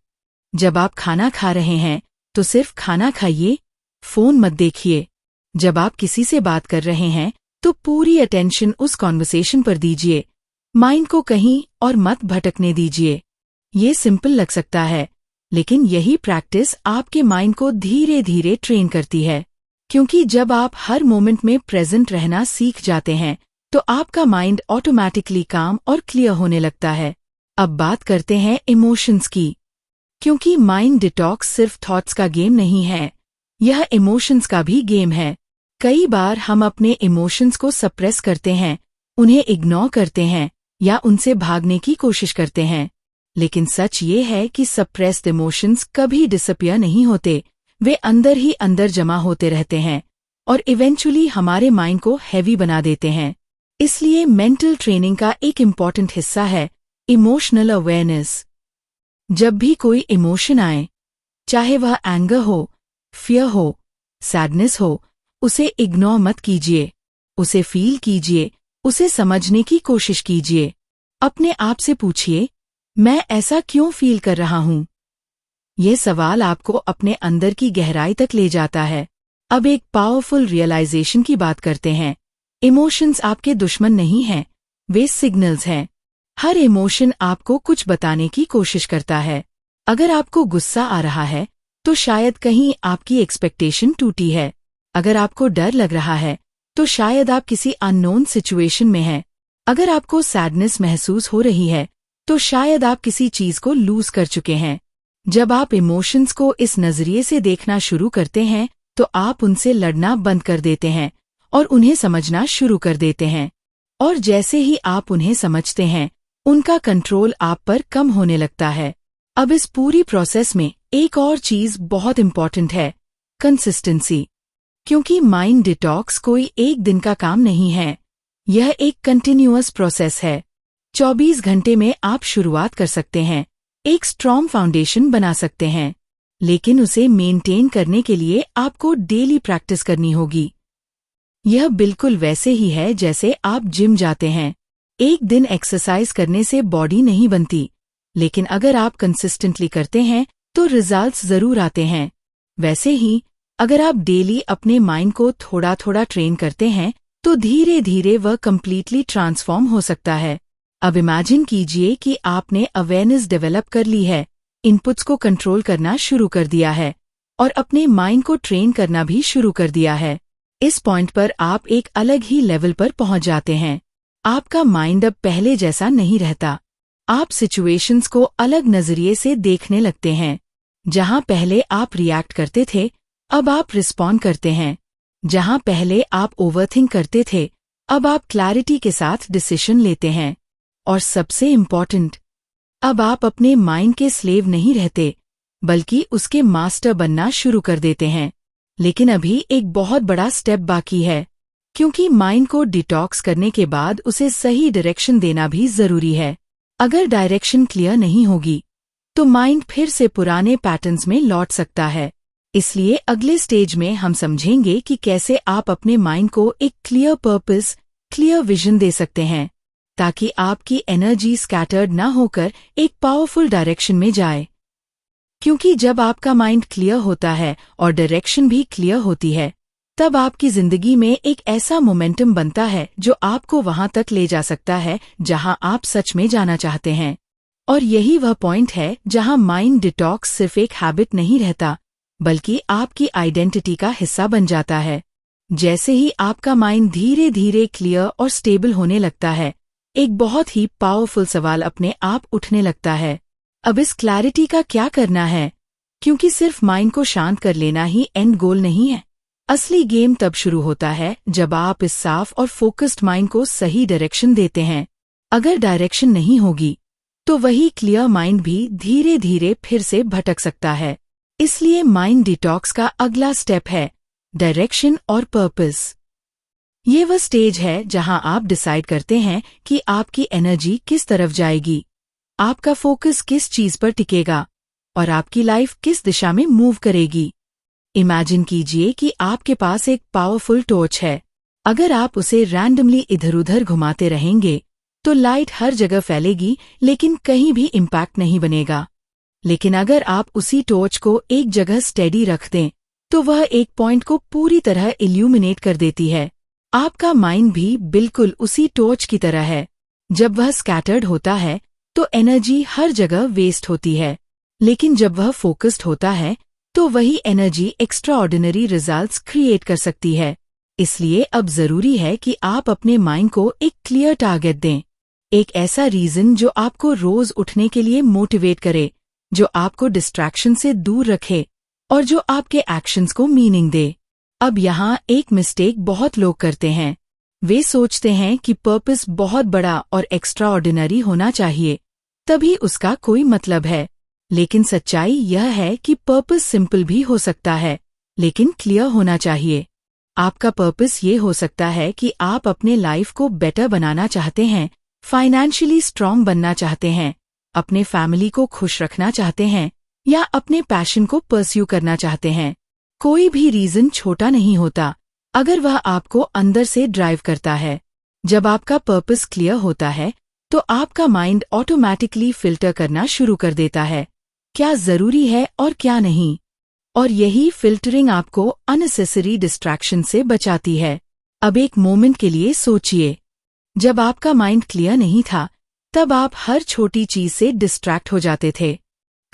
जब आप खाना खा रहे हैं तो सिर्फ खाना खाइए, फोन मत देखिए। जब आप किसी से बात कर रहे हैं तो पूरी अटेंशन उस कॉन्वर्सेशन पर दीजिए, माइंड को कहीं और मत भटकने दीजिए। ये सिंपल लग सकता है, लेकिन यही प्रैक्टिस आपके माइंड को धीरे धीरे ट्रेन करती है। क्योंकि जब आप हर मोमेंट में प्रेजेंट रहना सीख जाते हैं तो आपका माइंड ऑटोमैटिकली काम और क्लियर होने लगता है। अब बात करते हैं इमोशंस की। क्योंकि माइंड डिटॉक्स सिर्फ थॉट्स का गेम नहीं है, यह इमोशंस का भी गेम है। कई बार हम अपने इमोशंस को सप्रेस करते हैं, उन्हें इग्नोर करते हैं या उनसे भागने की कोशिश करते हैं। लेकिन सच ये है कि सप्रेस्ड इमोशंस कभी डिसअपियर नहीं होते, वे अंदर ही अंदर जमा होते रहते हैं और इवेंचुअली हमारे माइंड को हैवी बना देते हैं। इसलिए मेंटल ट्रेनिंग का एक इम्पॉर्टेंट हिस्सा है इमोशनल अवेयरनेस। जब भी कोई इमोशन आए, चाहे वह एंगर हो, फियर हो, सैडनेस हो, उसे इग्नोर मत कीजिए। उसे फील कीजिए, उसे समझने की कोशिश कीजिए। अपने आप से पूछिए, मैं ऐसा क्यों फील कर रहा हूँ? ये सवाल आपको अपने अंदर की गहराई तक ले जाता है। अब एक पावरफुल रियलाइजेशन की बात करते हैं। इमोशंस आपके दुश्मन नहीं हैं, वे सिग्नल्स हैं। हर इमोशन आपको कुछ बताने की कोशिश करता है। अगर आपको गुस्सा आ रहा है तो शायद कहीं आपकी एक्सपेक्टेशन टूटी है। अगर आपको डर लग रहा है तो शायद आप किसी अननोन सिचुएशन में हैं। अगर आपको सैडनेस महसूस हो रही है तो शायद आप किसी चीज को लूज कर चुके हैं। जब आप इमोशंस को इस नजरिए से देखना शुरू करते हैं तो आप उनसे लड़ना बंद कर देते हैं और उन्हें समझना शुरू कर देते हैं। और जैसे ही आप उन्हें समझते हैं, उनका कंट्रोल आप पर कम होने लगता है। अब इस पूरी प्रोसेस में एक और चीज बहुत इम्पॉर्टेंट है, कंसिस्टेंसी। क्योंकि माइंड डिटॉक्स कोई एक दिन का काम नहीं है, यह एक कंटिन्यूअस प्रोसेस है। 24 घंटे में आप शुरुआत कर सकते हैं, एक स्ट्रॉन्ग फाउंडेशन बना सकते हैं, लेकिन उसे मेंटेन करने के लिए आपको डेली प्रैक्टिस करनी होगी। यह बिल्कुल वैसे ही है जैसे आप जिम जाते हैं। एक दिन एक्सरसाइज करने से बॉडी नहीं बनती, लेकिन अगर आप कंसिस्टेंटली करते हैं तो रिजल्ट्स जरूर आते हैं। वैसे ही अगर आप डेली अपने माइंड को थोड़ा थोड़ा ट्रेन करते हैं तो धीरे धीरे वह कंप्लीटली ट्रांसफॉर्म हो सकता है। अब इमेजिन कीजिए कि आपने अवेयरनेस डेवलप कर ली है, इनपुट्स को कंट्रोल करना शुरू कर दिया है और अपने माइंड को ट्रेन करना भी शुरू कर दिया है। इस पॉइंट पर आप एक अलग ही लेवल पर पहुंच जाते हैं। आपका माइंड अब पहले जैसा नहीं रहता। आप सिचुएशंस को अलग नजरिए से देखने लगते हैं। जहां पहले आप रिएक्ट करते थे, अब आप रिस्पॉन्ड करते हैं। जहां पहले आप ओवरथिंक करते थे, अब आप क्लैरिटी के साथ डिसीजन लेते हैं। और सबसे इम्पॉर्टेंट, अब आप अपने माइंड के स्लेव नहीं रहते, बल्कि उसके मास्टर बनना शुरू कर देते हैं। लेकिन अभी एक बहुत बड़ा स्टेप बाकी है, क्योंकि माइंड को डिटॉक्स करने के बाद उसे सही डायरेक्शन देना भी जरूरी है। अगर डायरेक्शन क्लियर नहीं होगी, तो माइंड फिर से पुराने पैटर्न्स में लौट सकता है। इसलिए अगले स्टेज में हम समझेंगे कि कैसे आप अपने माइंड को एक क्लियर पर्पस, क्लियर विजन दे सकते हैं, ताकि आपकी एनर्जी स्कैटर्ड ना होकर एक पावरफुल डायरेक्शन में जाए। क्योंकि जब आपका माइंड क्लियर होता है और डायरेक्शन भी क्लियर होती है, तब आपकी जिंदगी में एक ऐसा मोमेंटम बनता है जो आपको वहां तक ले जा सकता है जहां आप सच में जाना चाहते हैं। और यही वह पॉइंट है जहां माइंड डिटॉक्स सिर्फ एक हैबिट नहीं रहता, बल्कि आपकी आइडेंटिटी का हिस्सा बन जाता है। जैसे ही आपका माइंड धीरे धीरे क्लियर और स्टेबल होने लगता है, एक बहुत ही पावरफुल सवाल अपने आप उठने लगता है, अब इस क्लैरिटी का क्या करना है? क्योंकि सिर्फ माइंड को शांत कर लेना ही एंड गोल नहीं है। असली गेम तब शुरू होता है जब आप इस साफ और फोकस्ड माइंड को सही डायरेक्शन देते हैं। अगर डायरेक्शन नहीं होगी, तो वही क्लियर माइंड भी धीरे धीरे फिर से भटक सकता है। इसलिए माइंड डिटॉक्स का अगला स्टेप है डायरेक्शन और पर्पस। ये वह स्टेज है जहां आप डिसाइड करते हैं कि आपकी एनर्जी किस तरफ जाएगी, आपका फोकस किस चीज पर टिकेगा और आपकी लाइफ किस दिशा में मूव करेगी। इमेजिन कीजिए कि आपके पास एक पावरफुल टॉर्च है। अगर आप उसे रैंडमली इधर-उधर घुमाते रहेंगे, तो लाइट हर जगह फैलेगी लेकिन कहीं भी इम्पैक्ट नहीं बनेगा। लेकिन अगर आप उसी टॉर्च को एक जगह स्टेडी रख दें, तो वह एक पॉइंट को पूरी तरह इल्यूमिनेट कर देती है। आपका माइंड भी बिल्कुल उसी टॉर्च की तरह है। जब वह स्कैटर्ड होता है, तो एनर्जी हर जगह वेस्ट होती है, लेकिन जब वह फोकस्ड होता है, तो वही एनर्जी एक्स्ट्राऑर्डिनरी रिजल्ट्स क्रिएट कर सकती है। इसलिए अब जरूरी है कि आप अपने माइंड को एक क्लियर टारगेट दें, एक ऐसा रीजन जो आपको रोज उठने के लिए मोटिवेट करे, जो आपको डिस्ट्रैक्शन से दूर रखे और जो आपके एक्शंस को मीनिंग दे। अब यहाँ एक मिस्टेक बहुत लोग करते हैं। वे सोचते हैं कि पर्पस बहुत बड़ा और एक्स्ट्राऑर्डिनरी होना चाहिए, तभी उसका कोई मतलब है। लेकिन सच्चाई यह है कि पर्पस सिंपल भी हो सकता है, लेकिन क्लियर होना चाहिए। आपका पर्पस ये हो सकता है कि आप अपने लाइफ को बेटर बनाना चाहते हैं, फाइनेंशियली स्ट्रांग बनना चाहते हैं, अपने फैमिली को खुश रखना चाहते हैं या अपने पैशन को परस्यू करना चाहते हैं। कोई भी रीजन छोटा नहीं होता अगर वह आपको अंदर से ड्राइव करता है। जब आपका पर्पस क्लियर होता है, तो आपका माइंड ऑटोमैटिकली फिल्टर करना शुरू कर देता है, क्या जरूरी है और क्या नहीं। और यही फिल्टरिंग आपको अननेसेसरी डिस्ट्रैक्शन से बचाती है। अब एक मोमेंट के लिए सोचिए, जब आपका माइंड क्लियर नहीं था, तब आप हर छोटी चीज से डिस्ट्रैक्ट हो जाते थे।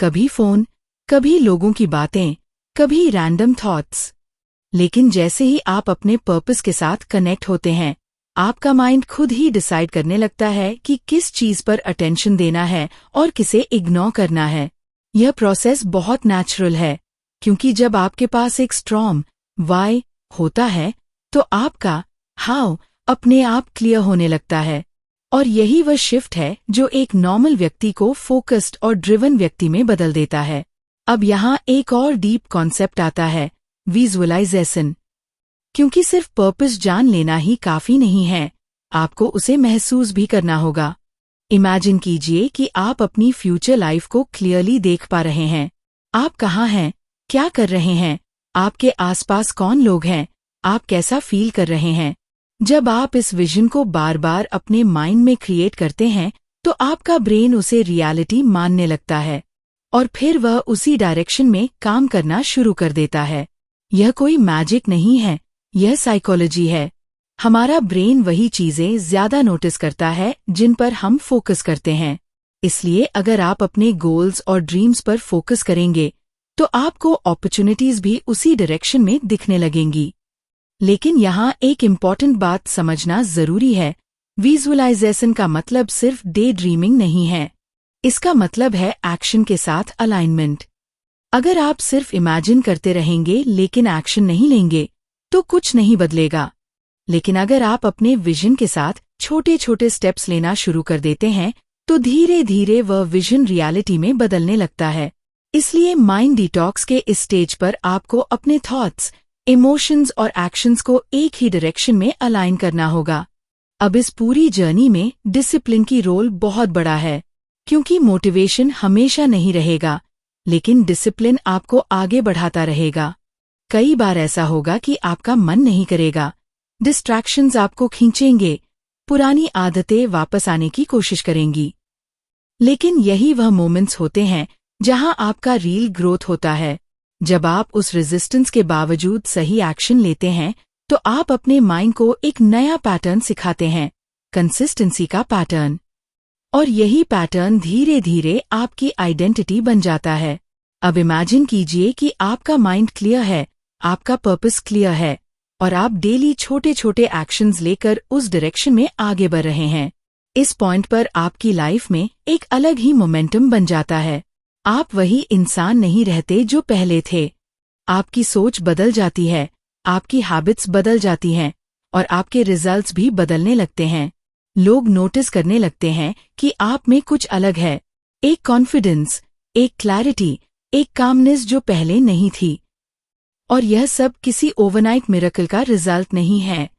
कभी फोन, कभी लोगों की बातें, कभी रैंडम थॉट्स। लेकिन जैसे ही आप अपने पर्पस के साथ कनेक्ट होते हैं, आपका माइंड खुद ही डिसाइड करने लगता है कि किस चीज पर अटेंशन देना है और किसे इग्नोर करना है। यह प्रोसेस बहुत नेचुरल है, क्योंकि जब आपके पास एक स्ट्रॉन्ग वाई होता है, तो आपका हाउ अपने आप क्लियर होने लगता है। और यही वह शिफ्ट है जो एक नॉर्मल व्यक्ति को फोकस्ड और ड्रिवन व्यक्ति में बदल देता है। अब यहाँ एक और डीप कॉन्सेप्ट आता है, विजुअलाइजेशन। क्योंकि सिर्फ पर्पस जान लेना ही काफी नहीं है, आपको उसे महसूस भी करना होगा। इमेजिन कीजिए कि आप अपनी फ्यूचर लाइफ को क्लियरली देख पा रहे हैं। आप कहाँ हैं, क्या कर रहे हैं, आपके आसपास कौन लोग हैं, आप कैसा फील कर रहे हैं। जब आप इस विजन को बार बार अपने माइंड में क्रिएट करते हैं, तो आपका ब्रेन उसे रियलिटी मानने लगता है और फिर वह उसी डायरेक्शन में काम करना शुरू कर देता है। यह कोई मैजिक नहीं है, यह साइकोलॉजी है। हमारा ब्रेन वही चीजें ज्यादा नोटिस करता है जिन पर हम फोकस करते हैं। इसलिए अगर आप अपने गोल्स और ड्रीम्स पर फोकस करेंगे, तो आपको अपॉर्चुनिटीज भी उसी डायरेक्शन में दिखने लगेंगी। लेकिन यहाँ एक इम्पॉर्टेंट बात समझना जरूरी है, विजुअलाइजेशन का मतलब सिर्फ डे ड्रीमिंग नहीं है। इसका मतलब है एक्शन के साथ अलाइनमेंट। अगर आप सिर्फ इमेजिन करते रहेंगे लेकिन एक्शन नहीं लेंगे, तो कुछ नहीं बदलेगा। लेकिन अगर आप अपने विजन के साथ छोटे छोटे स्टेप्स लेना शुरू कर देते हैं, तो धीरे धीरे वह विजन रियलिटी में बदलने लगता है। इसलिए माइंड डिटॉक्स के इस स्टेज पर आपको अपने थॉट्स, इमोशंस और एक्शंस को एक ही डायरेक्शन में अलाइन करना होगा। अब इस पूरी जर्नी में डिसिप्लिन की रोल बहुत बड़ा है, क्योंकि मोटिवेशन हमेशा नहीं रहेगा, लेकिन डिसिप्लिन आपको आगे बढ़ाता रहेगा। कई बार ऐसा होगा कि आपका मन नहीं करेगा, डिस्ट्रैक्शंस आपको खींचेंगे, पुरानी आदतें वापस आने की कोशिश करेंगी। लेकिन यही वह मोमेंट्स होते हैं जहां आपका रियल ग्रोथ होता है। जब आप उस रेजिस्टेंस के बावजूद सही एक्शन लेते हैं, तो आप अपने माइंड को एक नया पैटर्न सिखाते हैं, कंसिस्टेंसी का पैटर्न। और यही पैटर्न धीरे धीरे आपकी आइडेंटिटी बन जाता है। अब इमेजिन कीजिए कि आपका माइंड क्लियर है, आपका पर्पस क्लियर है और आप डेली छोटे छोटे एक्शंस लेकर उस डायरेक्शन में आगे बढ़ रहे हैं। इस पॉइंट पर आपकी लाइफ में एक अलग ही मोमेंटम बन जाता है। आप वही इंसान नहीं रहते जो पहले थे। आपकी सोच बदल जाती है, आपकी हैबिट्स बदल जाती हैं और आपके रिजल्ट्स भी बदलने लगते हैं। लोग नोटिस करने लगते हैं कि आप में कुछ अलग है, एक कॉन्फिडेंस, एक क्लैरिटी, एक कामनेस जो पहले नहीं थी। और यह सब किसी ओवरनाइट मिरेकल का रिजल्ट नहीं है,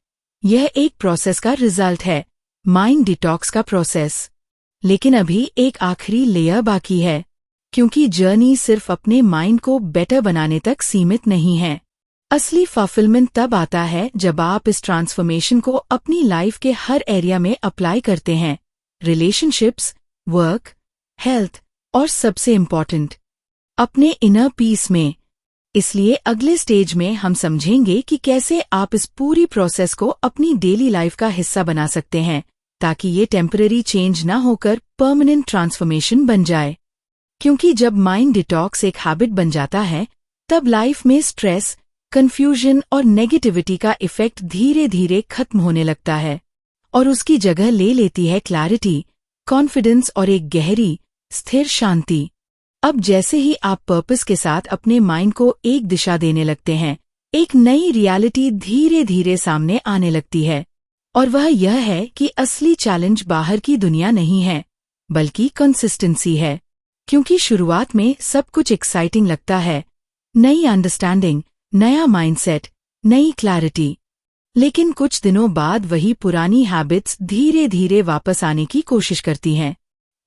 यह एक प्रोसेस का रिजल्ट है, माइंड डिटॉक्स का प्रोसेस। लेकिन अभी एक आखिरी लेयर बाकी है, क्योंकि जर्नी सिर्फ अपने माइंड को बेटर बनाने तक सीमित नहीं है। असली फुलफिलमेंट तब आता है जब आप इस ट्रांसफॉर्मेशन को अपनी लाइफ के हर एरिया में अप्लाई करते हैं, रिलेशनशिप्स, वर्क, हेल्थ और सबसे इम्पॉर्टेंट अपने इनर पीस में। इसलिए अगले स्टेज में हम समझेंगे कि कैसे आप इस पूरी प्रोसेस को अपनी डेली लाइफ का हिस्सा बना सकते हैं, ताकि ये टेम्पररी चेंज न होकर परमानेंट ट्रांसफॉर्मेशन बन जाए। क्योंकि जब माइंड डिटॉक्स एक हैबिट बन जाता है, तब लाइफ में स्ट्रेस, कंफ्यूजन और नेगेटिविटी का इफेक्ट धीरे धीरे खत्म होने लगता है और उसकी जगह ले लेती है क्लैरिटी, कॉन्फिडेंस और एक गहरी, स्थिर शांति। अब जैसे ही आप पर्पस के साथ अपने माइंड को एक दिशा देने लगते हैं, एक नई रियलिटी धीरे धीरे सामने आने लगती है। और वह यह है कि असली चैलेंज बाहर की दुनिया नहीं है, बल्कि कंसिस्टेंसी है। क्योंकि शुरुआत में सब कुछ एक्साइटिंग लगता है, नई अंडरस्टैंडिंग, नया माइंडसेट, नई क्लैरिटी। लेकिन कुछ दिनों बाद वही पुरानी हैबिट्स धीरे धीरे वापस आने की कोशिश करती हैं।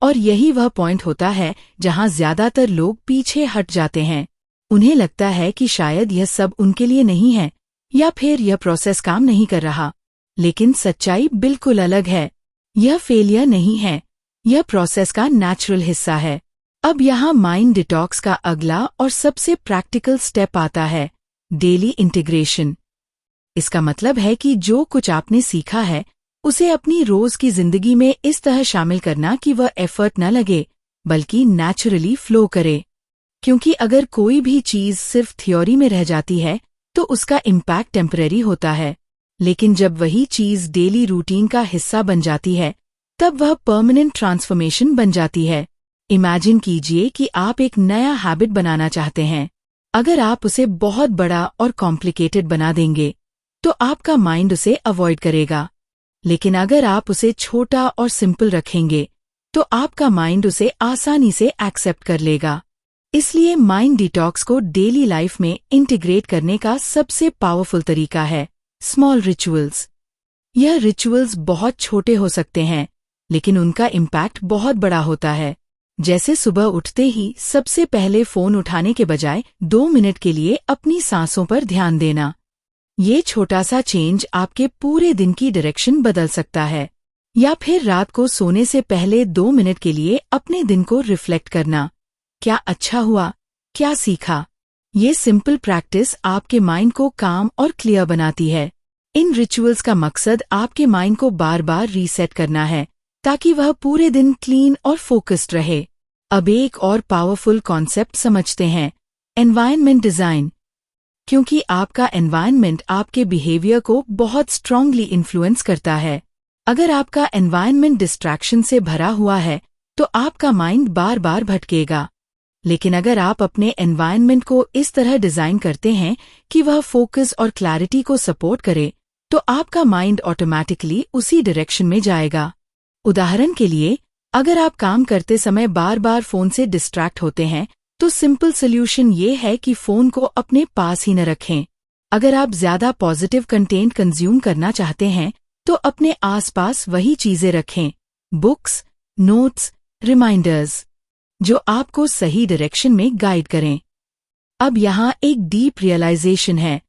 और यही वह पॉइंट होता है जहां ज्यादातर लोग पीछे हट जाते हैं। उन्हें लगता है कि शायद यह सब उनके लिए नहीं है, या फिर यह प्रोसेस काम नहीं कर रहा। लेकिन सच्चाई बिल्कुल अलग है। यह फेलियर नहीं है, यह प्रोसेस का नेचुरल हिस्सा है। अब यहाँ माइंड डिटॉक्स का अगला और सबसे प्रैक्टिकल स्टेप आता है, डेली इंटीग्रेशन। इसका मतलब है कि जो कुछ आपने सीखा है, उसे अपनी रोज की जिंदगी में इस तरह शामिल करना कि वह एफर्ट न लगे, बल्कि नेचुरली फ्लो करे। क्योंकि अगर कोई भी चीज सिर्फ थ्योरी में रह जाती है, तो उसका इम्पैक्ट टेम्पररी होता है। लेकिन जब वही चीज डेली रूटीन का हिस्सा बन जाती है, तब वह परमानेंट ट्रांसफॉर्मेशन बन जाती है। इमेजिन कीजिए कि आप एक नया हैबिट बनाना चाहते हैं। अगर आप उसे बहुत बड़ा और कॉम्प्लिकेटेड बना देंगे, तो आपका माइंड उसे अवॉइड करेगा। लेकिन अगर आप उसे छोटा और सिंपल रखेंगे, तो आपका माइंड उसे आसानी से एक्सेप्ट कर लेगा। इसलिए माइंड डिटॉक्स को डेली लाइफ में इंटीग्रेट करने का सबसे पावरफुल तरीका है स्मॉल रिचुअल्स। यह रिचुअल्स बहुत छोटे हो सकते हैं, लेकिन उनका इम्पैक्ट बहुत बड़ा होता है। जैसे सुबह उठते ही सबसे पहले फोन उठाने के बजाय 2 मिनट के लिए अपनी सांसों पर ध्यान देना। ये छोटा सा चेंज आपके पूरे दिन की डायरेक्शन बदल सकता है। या फिर रात को सोने से पहले 2 मिनट के लिए अपने दिन को रिफ्लेक्ट करना। क्या अच्छा हुआ, क्या सीखा। ये सिंपल प्रैक्टिस आपके माइंड को काम और क्लियर बनाती है। इन रिचुअल्स का मकसद आपके माइंड को बार बार रीसेट करना है, ताकि वह पूरे दिन क्लीन और फोकस्ड रहे। अब एक और पावरफुल कॉन्सेप्ट समझते हैं, एनवायरनमेंट डिजाइन। क्योंकि आपका एनवायरनमेंट आपके बिहेवियर को बहुत स्ट्रांगली इन्फ्लुएंस करता है। अगर आपका एनवायरनमेंट डिस्ट्रैक्शन से भरा हुआ है, तो आपका माइंड बार बार भटकेगा। लेकिन अगर आप अपने एनवायरनमेंट को इस तरह डिजाइन करते हैं कि वह फोकस और क्लैरिटी को सपोर्ट करे, तो आपका माइंड ऑटोमैटिकली उसी डायरेक्शन में जाएगा। उदाहरण के लिए, अगर आप काम करते समय बार बार फोन से डिस्ट्रैक्ट होते हैं, तो सिंपल सोल्यूशन ये है कि फोन को अपने पास ही न रखें। अगर आप ज्यादा पॉजिटिव कंटेंट कंज्यूम करना चाहते हैं, तो अपने आसपास वही चीजें रखें, बुक्स, नोट्स, रिमाइंडर्स, जो आपको सही डायरेक्शन में गाइड करें। अब यहाँ एक डीप रियलाइजेशन है,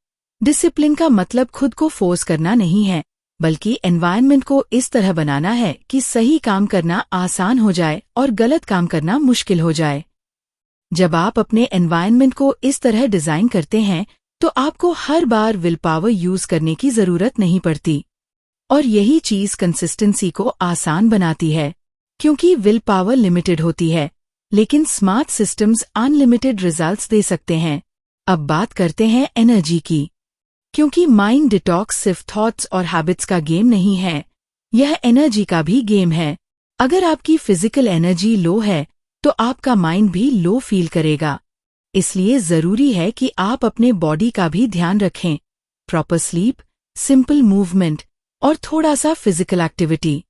डिसिप्लिन का मतलब खुद को फोर्स करना नहीं है, बल्कि एनवायरनमेंट को इस तरह बनाना है कि सही काम करना आसान हो जाए और गलत काम करना मुश्किल हो जाए। जब आप अपने एनवायरनमेंट को इस तरह डिजाइन करते हैं, तो आपको हर बार विल पावर यूज करने की जरूरत नहीं पड़ती। और यही चीज कंसिस्टेंसी को आसान बनाती है, क्योंकि विल पावर लिमिटेड होती है, लेकिन स्मार्ट सिस्टम्स अनलिमिटेड रिजल्ट्स दे सकते हैं। अब बात करते हैं एनर्जी की, क्योंकि माइंड डिटॉक्स सिर्फ थॉट्स और हैबिट्स का गेम नहीं है, यह एनर्जी का भी गेम है। अगर आपकी फिजिकल एनर्जी लो है तो आपका माइंड भी लो फील करेगा। इसलिए जरूरी है कि आप अपने बॉडी का भी ध्यान रखें। प्रॉपर स्लीप, सिंपल मूवमेंट और थोड़ा सा फिजिकल एक्टिविटी।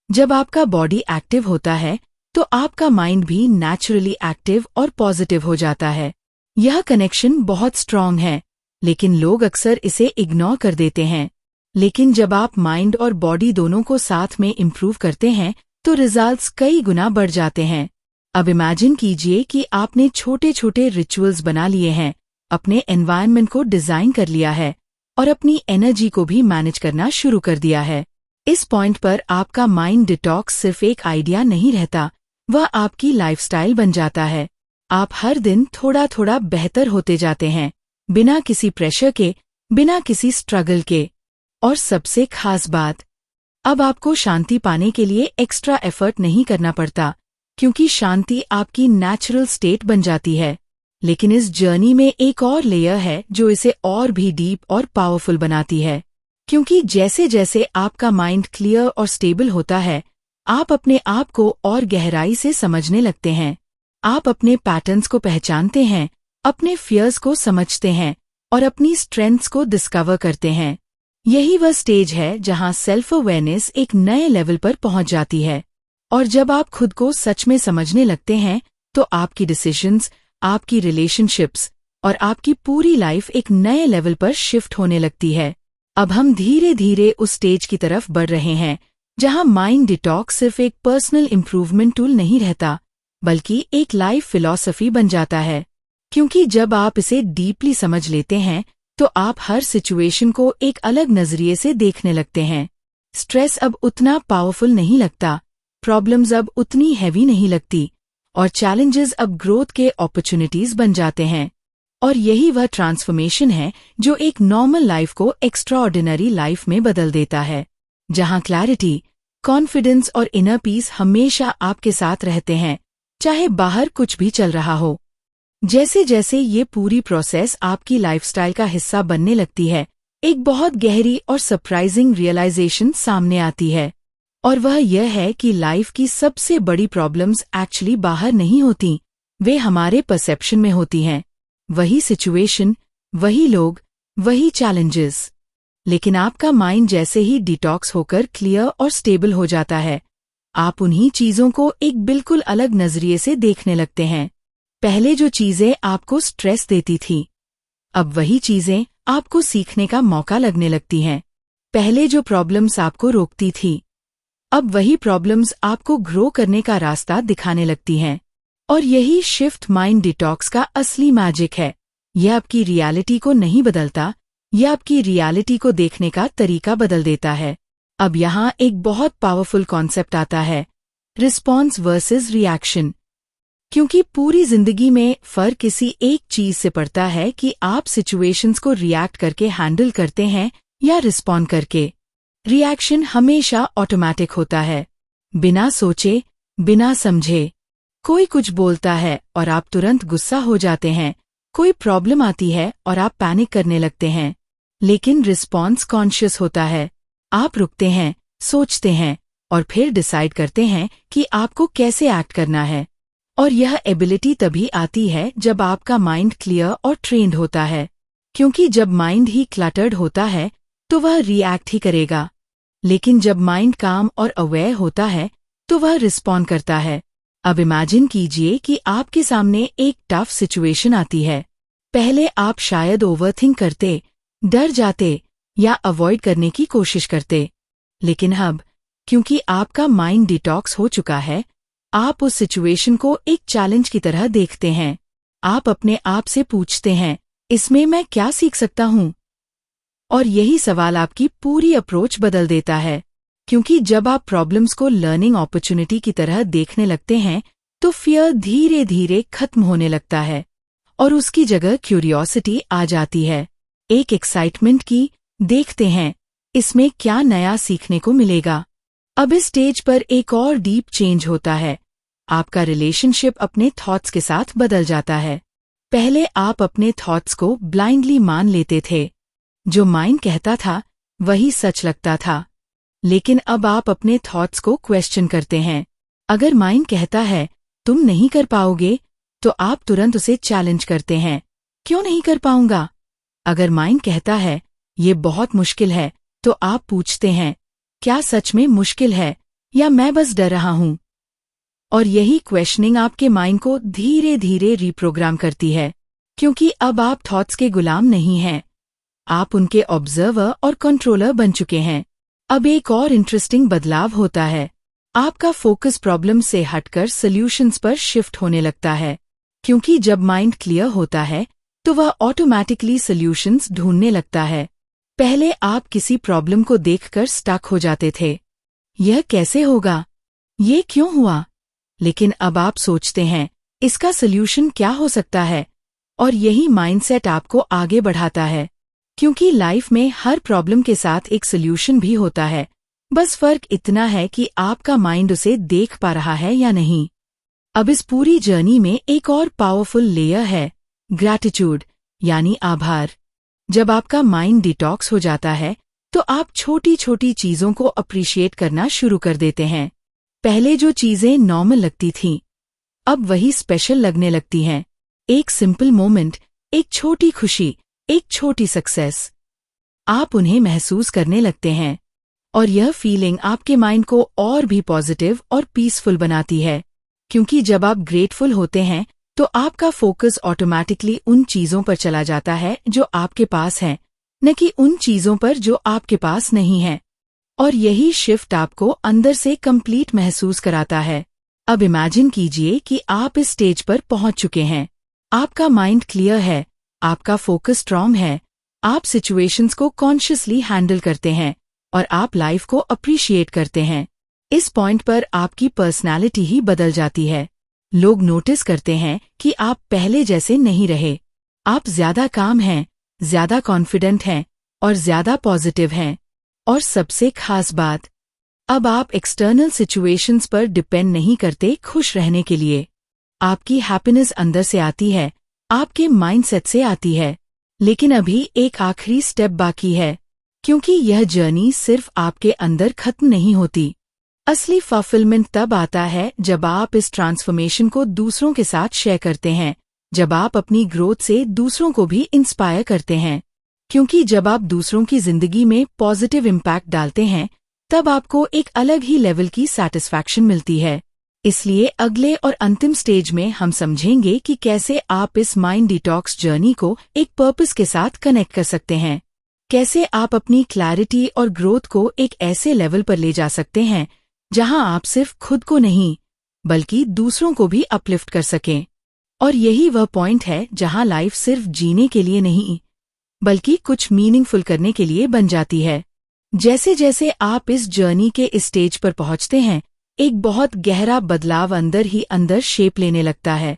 जब आपका बॉडी एक्टिव होता है तो आपका माइंड भी नेचुरली एक्टिव और पॉजिटिव हो जाता है। यह कनेक्शन बहुत स्ट्रांग है, लेकिन लोग अक्सर इसे इग्नोर कर देते हैं। लेकिन जब आप माइंड और बॉडी दोनों को साथ में इम्प्रूव करते हैं तो रिजल्ट्स कई गुना बढ़ जाते हैं। अब इमेजिन कीजिए कि आपने छोटे छोटे रिचुअल्स बना लिए हैं, अपने एनवायरनमेंट को डिजाइन कर लिया है और अपनी एनर्जी को भी मैनेज करना शुरू कर दिया है। इस पॉइंट पर आपका माइंड डिटॉक्स सिर्फ एक आइडिया नहीं रहता, वह आपकी लाइफस्टाइल बन जाता है। आप हर दिन थोड़ा थोड़ा बेहतर होते जाते हैं, बिना किसी प्रेशर के, बिना किसी स्ट्रगल के। और सबसे खास बात, अब आपको शांति पाने के लिए एक्स्ट्रा एफर्ट नहीं करना पड़ता, क्योंकि शांति आपकी नेचुरल स्टेट बन जाती है। लेकिन इस जर्नी में एक और लेयर है जो इसे और भी डीप और पावरफुल बनाती है, क्योंकि जैसे जैसे आपका माइंड क्लियर और स्टेबल होता है, आप अपने आप को और गहराई से समझने लगते हैं। आप अपने पैटर्न्स को पहचानते हैं, अपने फियर्स को समझते हैं और अपनी स्ट्रेंथ्स को डिस्कवर करते हैं। यही वह स्टेज है जहां सेल्फ अवेयरनेस एक नए लेवल पर पहुंच जाती है। और जब आप खुद को सच में समझने लगते हैं तो आपकी डिसीजंस, आपकी रिलेशनशिप्स और आपकी पूरी लाइफ एक नए लेवल पर शिफ्ट होने लगती है। अब हम धीरे धीरे उस स्टेज की तरफ बढ़ रहे हैं जहां माइंड डिटॉक्स सिर्फ एक पर्सनल इंप्रूवमेंट टूल नहीं रहता, बल्कि एक लाइफ फिलॉसफी बन जाता है। क्योंकि जब आप इसे डीपली समझ लेते हैं तो आप हर सिचुएशन को एक अलग नजरिए से देखने लगते हैं। स्ट्रेस अब उतना पावरफुल नहीं लगता, प्रॉब्लम्स अब उतनी हैवी नहीं लगती और चैलेंजेस अब ग्रोथ के अपॉर्चुनिटीज बन जाते हैं। और यही वह ट्रांसफॉर्मेशन है जो एक नॉर्मल लाइफ को एक्स्ट्राऑर्डिनरी लाइफ में बदल देता है, जहां क्लैरिटी, कॉन्फिडेंस और इनर पीस हमेशा आपके साथ रहते हैं, चाहे बाहर कुछ भी चल रहा हो। जैसे जैसे ये पूरी प्रोसेस आपकी लाइफस्टाइल का हिस्सा बनने लगती है, एक बहुत गहरी और सरप्राइजिंग रियलाइजेशन सामने आती है। और वह यह है कि लाइफ की सबसे बड़ी प्रॉब्लम्स एक्चुअली बाहर नहीं होती, वे हमारे परसेप्शन में होती हैं। वही सिचुएशन, वही लोग, वही चैलेंजेस। लेकिन आपका माइंड जैसे ही डिटॉक्स होकर क्लियर और स्टेबल हो जाता है, आप उन्हीं चीजों को एक बिल्कुल अलग नजरिए से देखने लगते हैं। पहले जो चीजें आपको स्ट्रेस देती थी, अब वही चीजें आपको सीखने का मौका लगने लगती हैं। पहले जो प्रॉब्लम्स आपको रोकती थी, अब वही प्रॉब्लम्स आपको ग्रो करने का रास्ता दिखाने लगती हैं। और यही शिफ्ट माइंड डिटॉक्स का असली मैजिक है। यह आपकी रियलिटी को नहीं बदलता, यह आपकी रियलिटी को देखने का तरीका बदल देता है। अब यहाँ एक बहुत पावरफुल कॉन्सेप्ट आता है, रिस्पॉन्स वर्सेस रिएक्शन। क्योंकि पूरी जिंदगी में फर्क किसी एक चीज से पड़ता है कि आप सिचुएशंस को रिएक्ट करके हैंडल करते हैं या रिस्पॉन्ड करके। रिएक्शन हमेशा ऑटोमेटिक होता है, बिना सोचे, बिना समझे। कोई कुछ बोलता है और आप तुरंत गुस्सा हो जाते हैं, कोई प्रॉब्लम आती है और आप पैनिक करने लगते हैं। लेकिन रिस्पॉन्स कॉन्शियस होता है, आप रुकते हैं, सोचते हैं और फिर डिसाइड करते हैं कि आपको कैसे एक्ट करना है। और यह एबिलिटी तभी आती है जब आपका माइंड क्लियर और ट्रेन्ड होता है, क्योंकि जब माइंड ही क्लटर्ड होता है तो वह रिएक्ट ही करेगा। लेकिन जब माइंड काम और अवेयर होता है तो वह रिस्पॉन्ड करता है। अब इमेजिन कीजिए कि आपके सामने एक टफ सिचुएशन आती है। पहले आप शायद ओवरथिंक करते, डर जाते या अवॉइड करने की कोशिश करते। लेकिन अब, क्योंकि आपका माइंड डिटॉक्स हो चुका है, आप उस सिचुएशन को एक चैलेंज की तरह देखते हैं। आप अपने आप से पूछते हैं, इसमें मैं क्या सीख सकता हूँ? और यही सवाल आपकी पूरी अप्रोच बदल देता है। क्योंकि जब आप प्रॉब्लम्स को लर्निंग अपॉर्चुनिटी की तरह देखने लगते हैं तो फियर धीरे धीरे खत्म होने लगता है और उसकी जगह क्यूरियोसिटी आ जाती है, एक एक्साइटमेंट की। देखते हैं इसमें क्या नया सीखने को मिलेगा। अब इस स्टेज पर एक और डीप चेंज होता है। आपका रिलेशनशिप अपने थॉट्स के साथ बदल जाता है। पहले आप अपने थॉट्स को ब्लाइंडली मान लेते थे। जो माइंड कहता था वही सच लगता था। लेकिन अब आप अपने थॉट्स को क्वेश्चन करते हैं। अगर माइंड कहता है तुम नहीं कर पाओगे, तो आप तुरंत उसे चैलेंज करते हैं, क्यों नहीं कर पाऊंगा? अगर माइंड कहता है ये बहुत मुश्किल है, तो आप पूछते हैं क्या सच में मुश्किल है या मैं बस डर रहा हूं? और यही क्वेश्चनिंग आपके माइंड को धीरे धीरे रीप्रोग्राम करती है, क्योंकि अब आप थॉट्स के गुलाम नहीं हैं। आप उनके ऑब्जर्वर और कंट्रोलर बन चुके हैं। अब एक और इंटरेस्टिंग बदलाव होता है। आपका फोकस प्रॉब्लम से हटकर सॉल्यूशंस पर शिफ्ट होने लगता है, क्योंकि जब माइंड क्लियर होता है तो वह ऑटोमैटिकली सॉल्यूशंस ढूंढने लगता है। पहले आप किसी प्रॉब्लम को देखकर स्टक हो जाते थे, यह कैसे होगा, ये क्यों हुआ? लेकिन अब आप सोचते हैं इसका सॉल्यूशन क्या हो सकता है, और यही माइंडसेट आपको आगे बढ़ाता है। क्योंकि लाइफ में हर प्रॉब्लम के साथ एक सॉल्यूशन भी होता है, बस फर्क इतना है कि आपका माइंड उसे देख पा रहा है या नहीं। अब इस पूरी जर्नी में एक और पावरफुल लेयर है, ग्रैटिट्यूड यानी आभार। जब आपका माइंड डिटॉक्स हो जाता है तो आप छोटी छोटी चीजों को अप्रिशिएट करना शुरू कर देते हैं। पहले जो चीजें नॉर्मल लगती थीं, अब वही स्पेशल लगने लगती हैं। एक सिंपल मोमेंट, एक छोटी खुशी, एक छोटी सक्सेस, आप उन्हें महसूस करने लगते हैं। और यह फीलिंग आपके माइंड को और भी पॉजिटिव और पीसफुल बनाती है, क्योंकि जब आप ग्रेटफुल होते हैं तो आपका फोकस ऑटोमैटिकली उन चीजों पर चला जाता है जो आपके पास हैं, न कि उन चीजों पर जो आपके पास नहीं हैं। और यही शिफ्ट आपको अंदर से कंप्लीट महसूस कराता है। अब इमेजिन कीजिए कि आप इस स्टेज पर पहुंच चुके हैं। आपका माइंड क्लियर है, आपका फोकस स्ट्रांग है, आप सिचुएशंस को कॉन्शियसली हैंडल करते हैं और आप लाइफ को अप्रिशिएट करते हैं। इस पॉइंट पर आपकी पर्सनालिटी ही बदल जाती है। लोग नोटिस करते हैं कि आप पहले जैसे नहीं रहे। आप ज्यादा काम हैं, ज्यादा कॉन्फिडेंट हैं और ज्यादा पॉजिटिव हैं। और सबसे खास बात, अब आप एक्सटर्नल सिचुएशंस पर डिपेंड नहीं करते खुश रहने के लिए। आपकी हैप्पीनेस अंदर से आती है, आपके माइंडसेट से आती है। लेकिन अभी एक आखिरी स्टेप बाकी है, क्योंकि यह जर्नी सिर्फ आपके अंदर खत्म नहीं होती। असली फुलफिलमेंट तब आता है जब आप इस ट्रांसफॉर्मेशन को दूसरों के साथ शेयर करते हैं, जब आप अपनी ग्रोथ से दूसरों को भी इंस्पायर करते हैं। क्योंकि जब आप दूसरों की जिंदगी में पॉजिटिव इम्पैक्ट डालते हैं, तब आपको एक अलग ही लेवल की सैटिस्फैक्शन मिलती है। इसलिए अगले और अंतिम स्टेज में हम समझेंगे कि कैसे आप इस माइंड डिटॉक्स जर्नी को एक पर्पस के साथ कनेक्ट कर सकते हैं। कैसे आप अपनी क्लैरिटी और ग्रोथ को एक ऐसे लेवल पर ले जा सकते हैं जहां आप सिर्फ खुद को नहीं, बल्कि दूसरों को भी अपलिफ्ट कर सकें। और यही वह पॉइंट है जहां लाइफ सिर्फ जीने के लिए नहीं, बल्कि कुछ मीनिंगफुल करने के लिए बन जाती है। जैसे जैसे आप इस जर्नी के इस स्टेज पर पहुंचते हैं, एक बहुत गहरा बदलाव अंदर ही अंदर शेप लेने लगता है।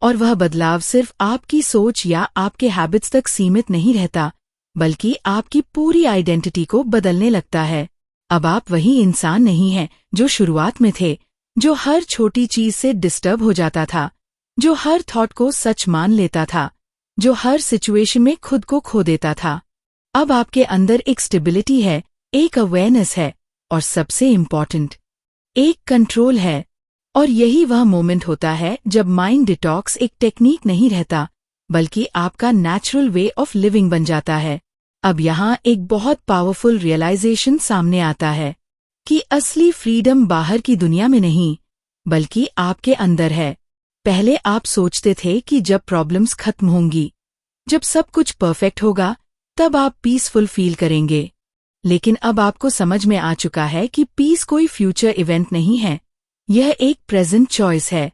और वह बदलाव सिर्फ आपकी सोच या आपके हैबिट्स तक सीमित नहीं रहता, बल्कि आपकी पूरी आइडेंटिटी को बदलने लगता है। अब आप वही इंसान नहीं हैं जो शुरुआत में थे, जो हर छोटी चीज से डिस्टर्ब हो जाता था, जो हर थॉट को सच मान लेता था, जो हर सिचुएशन में खुद को खो देता था। अब आपके अंदर एक स्टेबिलिटी है, एक अवेयरनेस है, और सबसे इम्पॉर्टेंट, एक कंट्रोल है। और यही वह मोमेंट होता है जब माइंड डिटॉक्स एक टेक्निक नहीं रहता, बल्कि आपका नेचुरल वे ऑफ लिविंग बन जाता है। अब यहाँ एक बहुत पावरफुल रियलाइजेशन सामने आता है कि असली फ्रीडम बाहर की दुनिया में नहीं, बल्कि आपके अंदर है। पहले आप सोचते थे कि जब प्रॉब्लम्स खत्म होंगी, जब सब कुछ परफेक्ट होगा, तब आप पीसफुल फील करेंगे। लेकिन अब आपको समझ में आ चुका है कि पीस कोई फ्यूचर इवेंट नहीं है, यह एक प्रेजेंट चॉइस है।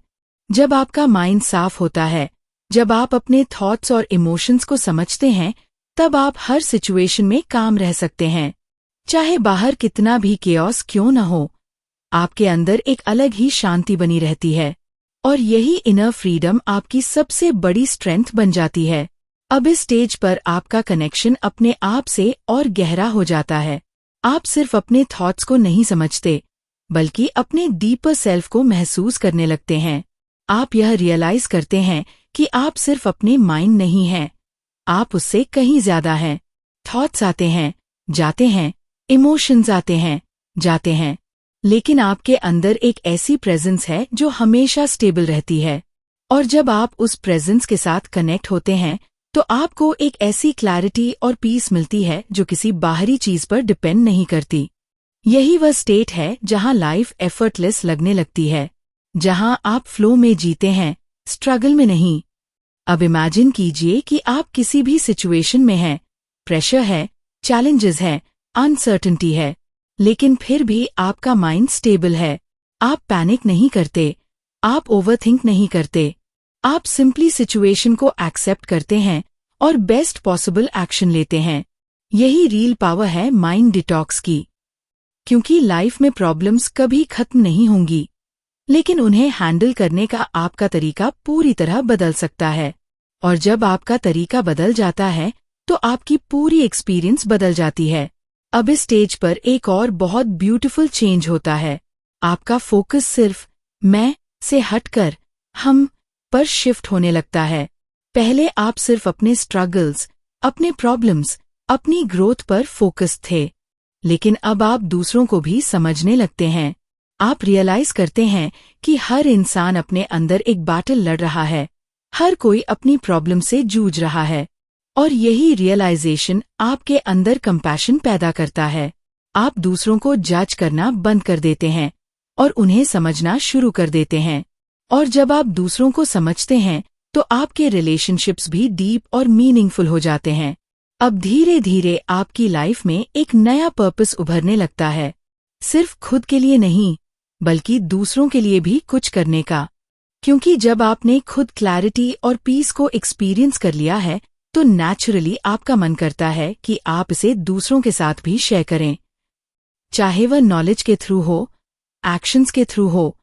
जब आपका माइंड साफ होता है, जब आप अपने थॉट्स और इमोशंस को समझते हैं, तब आप हर सिचुएशन में काम रह सकते हैं। चाहे बाहर कितना भी केओस क्यों न हो, आपके अंदर एक अलग ही शांति बनी रहती है। और यही इनर फ्रीडम आपकी सबसे बड़ी स्ट्रेंथ बन जाती है। अब इस स्टेज पर आपका कनेक्शन अपने आप से और गहरा हो जाता है। आप सिर्फ अपने थॉट्स को नहीं समझते, बल्कि अपने डीपर सेल्फ को महसूस करने लगते हैं। आप यह रियलाइज करते हैं कि आप सिर्फ अपने माइंड नहीं हैं, आप उससे कहीं ज्यादा हैं। थॉट्स आते हैं, जाते हैं, इमोशंस आते हैं, जाते हैं, लेकिन आपके अंदर एक ऐसी प्रेजेंस है जो हमेशा स्टेबल रहती है। और जब आप उस प्रेजेंस के साथ कनेक्ट होते हैं तो आपको एक ऐसी क्लैरिटी और पीस मिलती है जो किसी बाहरी चीज पर डिपेंड नहीं करती। यही वह स्टेट है जहां लाइफ एफर्टलेस लगने लगती है, जहां आप फ्लो में जीते हैं, स्ट्रगल में नहीं। अब इमेजिन कीजिए कि आप किसी भी सिचुएशन में हैं, प्रेशर है, चैलेंजेस हैं, अनसर्टेनिटी है, लेकिन फिर भी आपका माइंड स्टेबल है। आप पैनिक नहीं करते, आप ओवरथिंक नहीं करते, आप सिंपली सिचुएशन को एक्सेप्ट करते हैं और बेस्ट पॉसिबल एक्शन लेते हैं। यही रियल पावर है माइंड डिटॉक्स की। क्योंकि लाइफ में प्रॉब्लम्स कभी खत्म नहीं होंगी, लेकिन उन्हें हैंडल करने का आपका तरीका पूरी तरह बदल सकता है। और जब आपका तरीका बदल जाता है तो आपकी पूरी एक्सपीरियंस बदल जाती है। अब इस स्टेज पर एक और बहुत ब्यूटीफुल चेंज होता है। आपका फोकस सिर्फ मैं से हटकर हम पर शिफ्ट होने लगता है। पहले आप सिर्फ अपने स्ट्रगल्स, अपने प्रॉब्लम्स, अपनी ग्रोथ पर फोकस थे, लेकिन अब आप दूसरों को भी समझने लगते हैं। आप रियलाइज करते हैं कि हर इंसान अपने अंदर एक बैटल लड़ रहा है, हर कोई अपनी प्रॉब्लम से जूझ रहा है। और यही रियलाइजेशन आपके अंदर कंपैशन पैदा करता है। आप दूसरों को जज करना बंद कर देते हैं और उन्हें समझना शुरू कर देते हैं। और जब आप दूसरों को समझते हैं तो आपके रिलेशनशिप्स भी डीप और मीनिंगफुल हो जाते हैं। अब धीरे धीरे आपकी लाइफ में एक नया पर्पस उभरने लगता है, सिर्फ खुद के लिए नहीं बल्कि दूसरों के लिए भी कुछ करने का। क्योंकि जब आपने खुद क्लैरिटी और पीस को एक्सपीरियंस कर लिया है तो नेचुरली आपका मन करता है कि आप इसे दूसरों के साथ भी शेयर करें, चाहे वह नॉलेज के थ्रू हो, एक्शंस के थ्रू हो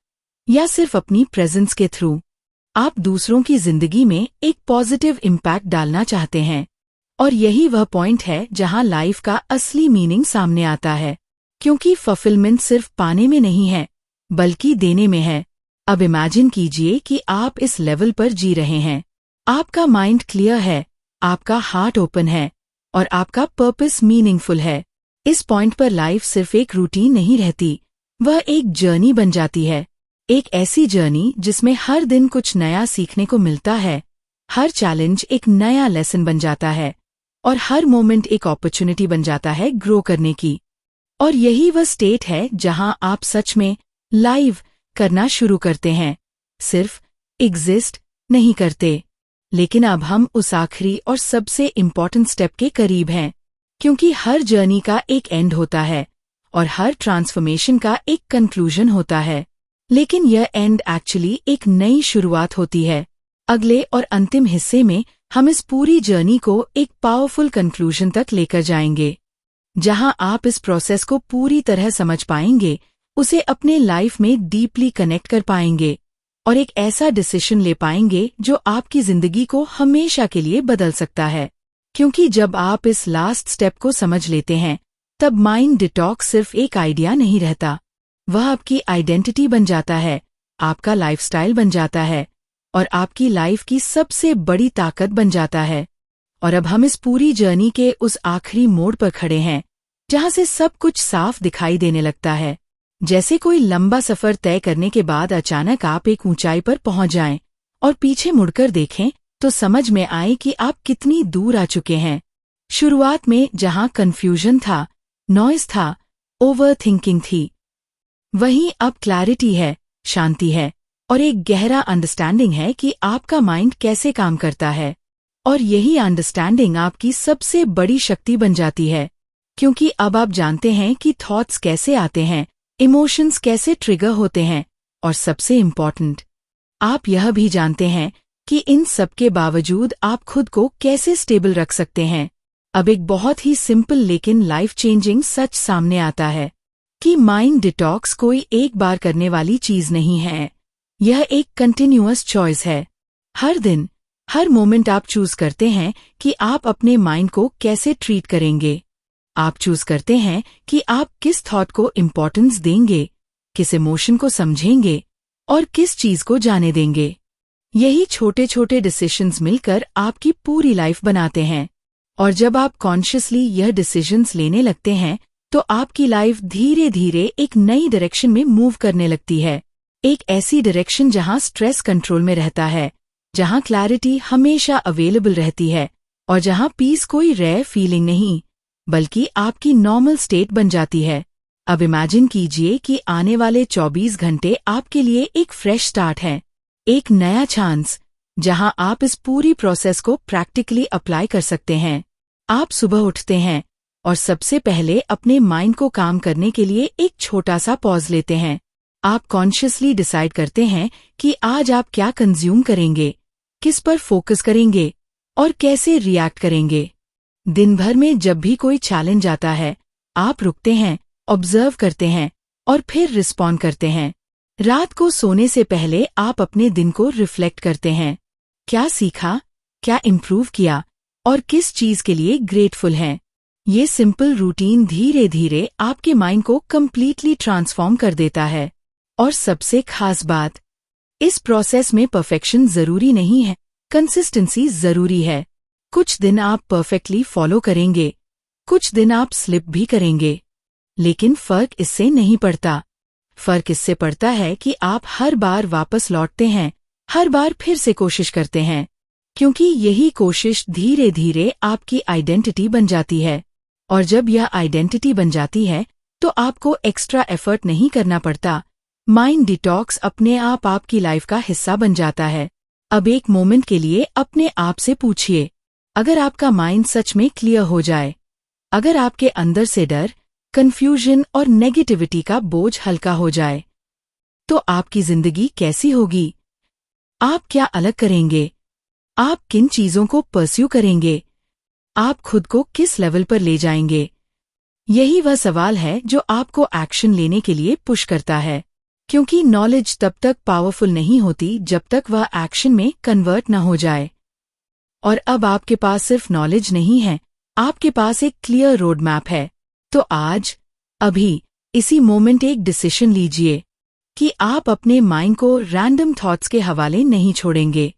या सिर्फ अपनी प्रेजेंस के थ्रू। आप दूसरों की जिंदगी में एक पॉजिटिव इम्पैक्ट डालना चाहते हैं। और यही वह पॉइंट है जहां लाइफ का असली मीनिंग सामने आता है। क्योंकि फुलफिलमेंट सिर्फ पाने में नहीं है बल्कि देने में है। अब इमेजिन कीजिए कि आप इस लेवल पर जी रहे हैं, आपका माइंड क्लियर है, आपका हार्ट ओपन है और आपका पर्पस मीनिंगफुल है। इस पॉइंट पर लाइफ सिर्फ एक रूटीन नहीं रहती, वह एक जर्नी बन जाती है। एक ऐसी जर्नी जिसमें हर दिन कुछ नया सीखने को मिलता है, हर चैलेंज एक नया लेसन बन जाता है और हर मोमेंट एक अपॉर्चुनिटी बन जाता है ग्रो करने की। और यही वह स्टेट है जहां आप सच में लाइव करना शुरू करते हैं, सिर्फ एग्जिस्ट नहीं करते। लेकिन अब हम उस आखिरी और सबसे इम्पॉर्टेंट स्टेप के करीब हैं, क्योंकि हर जर्नी का एक एंड होता है और हर ट्रांसफॉर्मेशन का एक कंक्लूजन होता है। लेकिन यह एंड एक्चुअली एक नई शुरुआत होती है। अगले और अंतिम हिस्से में हम इस पूरी जर्नी को एक पावरफुल कंक्लूजन तक लेकर जाएंगे, जहां आप इस प्रोसेस को पूरी तरह समझ पाएंगे, उसे अपने लाइफ में डीपली कनेक्ट कर पाएंगे और एक ऐसा डिसीजन ले पाएंगे जो आपकी जिंदगी को हमेशा के लिए बदल सकता है। क्योंकि जब आप इस लास्ट स्टेप को समझ लेते हैं तब माइंड डिटॉक्स सिर्फ एक आइडिया नहीं रहता, वह आपकी आइडेंटिटी बन जाता है, आपका लाइफस्टाइल बन जाता है और आपकी लाइफ की सबसे बड़ी ताकत बन जाता है। और अब हम इस पूरी जर्नी के उस आखिरी मोड़ पर खड़े हैं जहां से सब कुछ साफ दिखाई देने लगता है। जैसे कोई लंबा सफर तय करने के बाद अचानक आप एक ऊंचाई पर पहुंच जाएं और पीछे मुड़कर देखें तो समझ में आए कि आप कितनी दूर आ चुके हैं। शुरुआत में जहां कंफ्यूजन था, नॉइज था, ओवर थिंकिंग थी, वहीं अब क्लैरिटी है, शांति है और एक गहरा अंडरस्टैंडिंग है कि आपका माइंड कैसे काम करता है। और यही अंडरस्टैंडिंग आपकी सबसे बड़ी शक्ति बन जाती है, क्योंकि अब आप जानते हैं कि थॉट्स कैसे आते हैं, इमोशंस कैसे ट्रिगर होते हैं और सबसे इम्पॉर्टेंट, आप यह भी जानते हैं कि इन सब के बावजूद आप खुद को कैसे स्टेबल रख सकते हैं। अब एक बहुत ही सिंपल लेकिन लाइफ चेंजिंग सच सामने आता है कि माइंड डिटॉक्स कोई एक बार करने वाली चीज नहीं है, यह एक कंटिन्यूअस चॉइस है। हर दिन, हर मोमेंट आप चूज करते हैं कि आप अपने माइंड को कैसे ट्रीट करेंगे। आप चूज करते हैं कि आप किस थॉट को इम्पोर्टेंस देंगे, किस इमोशन को समझेंगे और किस चीज को जाने देंगे। यही छोटे छोटे डिसीजंस मिलकर आपकी पूरी लाइफ बनाते हैं। और जब आप कॉन्शियसली यह डिसीजंस लेने लगते हैं तो आपकी लाइफ धीरे धीरे एक नई डायरेक्शन में मूव करने लगती है। एक ऐसी डायरेक्शन जहां स्ट्रेस कंट्रोल में रहता है, जहां क्लैरिटी हमेशा अवेलेबल रहती है और जहां पीस कोई रेयर फीलिंग नहीं बल्कि आपकी नॉर्मल स्टेट बन जाती है। अब इमेजिन कीजिए कि आने वाले 24 घंटे आपके लिए एक फ्रेश स्टार्ट है, एक नया चांस जहां आप इस पूरी प्रोसेस को प्रैक्टिकली अप्लाई कर सकते हैं। आप सुबह उठते हैं और सबसे पहले अपने माइंड को काम करने के लिए एक छोटा सा पॉज लेते हैं। आप कॉन्शियसली डिसाइड करते हैं कि आज आप क्या कंज्यूम करेंगे, किस पर फोकस करेंगे और कैसे रिएक्ट करेंगे। दिन भर में जब भी कोई चैलेंज आता है, आप रुकते हैं, ऑब्जर्व करते हैं और फिर रिस्पॉन्ड करते हैं। रात को सोने से पहले आप अपने दिन को रिफ्लेक्ट करते हैं। क्या सीखा, क्या इम्प्रूव किया और किस चीज के लिए ग्रेटफुल हैं। ये सिंपल रूटीन धीरे धीरे आपके माइंड को कंप्लीटली ट्रांसफॉर्म कर देता है। और सबसे खास बात, इस प्रोसेस में परफेक्शन जरूरी नहीं है, कंसिस्टेंसी जरूरी है। कुछ दिन आप परफेक्टली फॉलो करेंगे, कुछ दिन आप स्लिप भी करेंगे, लेकिन फर्क इससे नहीं पड़ता। फर्क इससे पड़ता है कि आप हर बार वापस लौटते हैं, हर बार फिर से कोशिश करते हैं, क्योंकि यही कोशिश धीरे धीरे आपकी आइडेंटिटी बन जाती है। और जब यह आइडेंटिटी बन जाती है तो आपको एक्स्ट्रा एफर्ट नहीं करना पड़ता। माइंड डिटॉक्स अपने आप आपकी लाइफ का हिस्सा बन जाता है। अब एक मोमेंट के लिए अपने आप से पूछिए, अगर आपका माइंड सच में क्लियर हो जाए, अगर आपके अंदर से डर, कंफ्यूजन और नेगेटिविटी का बोझ हल्का हो जाए, तो आपकी जिंदगी कैसी होगी? आप क्या अलग करेंगे? आप किन चीजों को परस्यू करेंगे? आप खुद को किस लेवल पर ले जाएंगे? यही वह सवाल है जो आपको एक्शन लेने के लिए पुश करता है, क्योंकि नॉलेज तब तक पावरफुल नहीं होती जब तक वह एक्शन में कन्वर्ट न हो जाए। और अब आपके पास सिर्फ नॉलेज नहीं है, आपके पास एक क्लियर रोड मैप है। तो आज, अभी, इसी मोमेंट एक डिसीजन लीजिए कि आप अपने माइंड को रैंडम थॉट्स के हवाले नहीं छोड़ेंगे।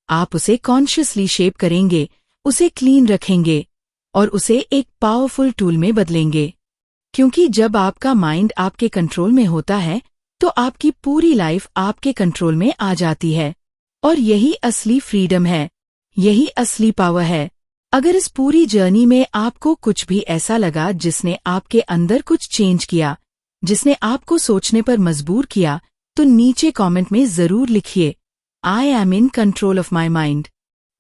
आप उसे कॉन्शियसली शेप करेंगे, उसे क्लीन रखेंगे और उसे एक पावरफुल टूल में बदलेंगे। क्योंकि जब आपका माइंड आपके कंट्रोल में होता है तो आपकी पूरी लाइफ आपके कंट्रोल में आ जाती है। और यही असली फ्रीडम है, यही असली पावर है। अगर इस पूरी जर्नी में आपको कुछ भी ऐसा लगा जिसने आपके अंदर कुछ चेंज किया, जिसने आपको सोचने पर मजबूर किया, तो नीचे कमेंट में जरूर लिखिए, I am in control of my mind.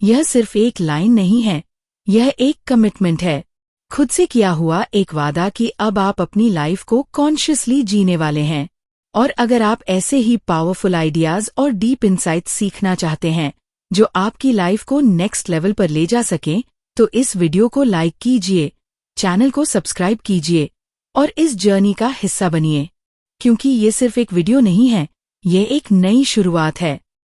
यह सिर्फ एक लाइन नहीं है, यह एक कमिटमेंट है, खुद से किया हुआ एक वादा कि अब आप अपनी लाइफ को कॉन्शियसली जीने वाले हैं। और अगर आप ऐसे ही पावरफुल आइडियाज और डीप इनसाइट्स सीखना चाहते हैं जो आपकी लाइफ को नेक्स्ट लेवल पर ले जा सकें, तो इस वीडियो को लाइक कीजिए, चैनल को सब्सक्राइब कीजिए और इस जर्नी का हिस्सा बनिए। क्योंकि ये सिर्फ एक वीडियो नहीं है, ये एक नई शुरुआत है।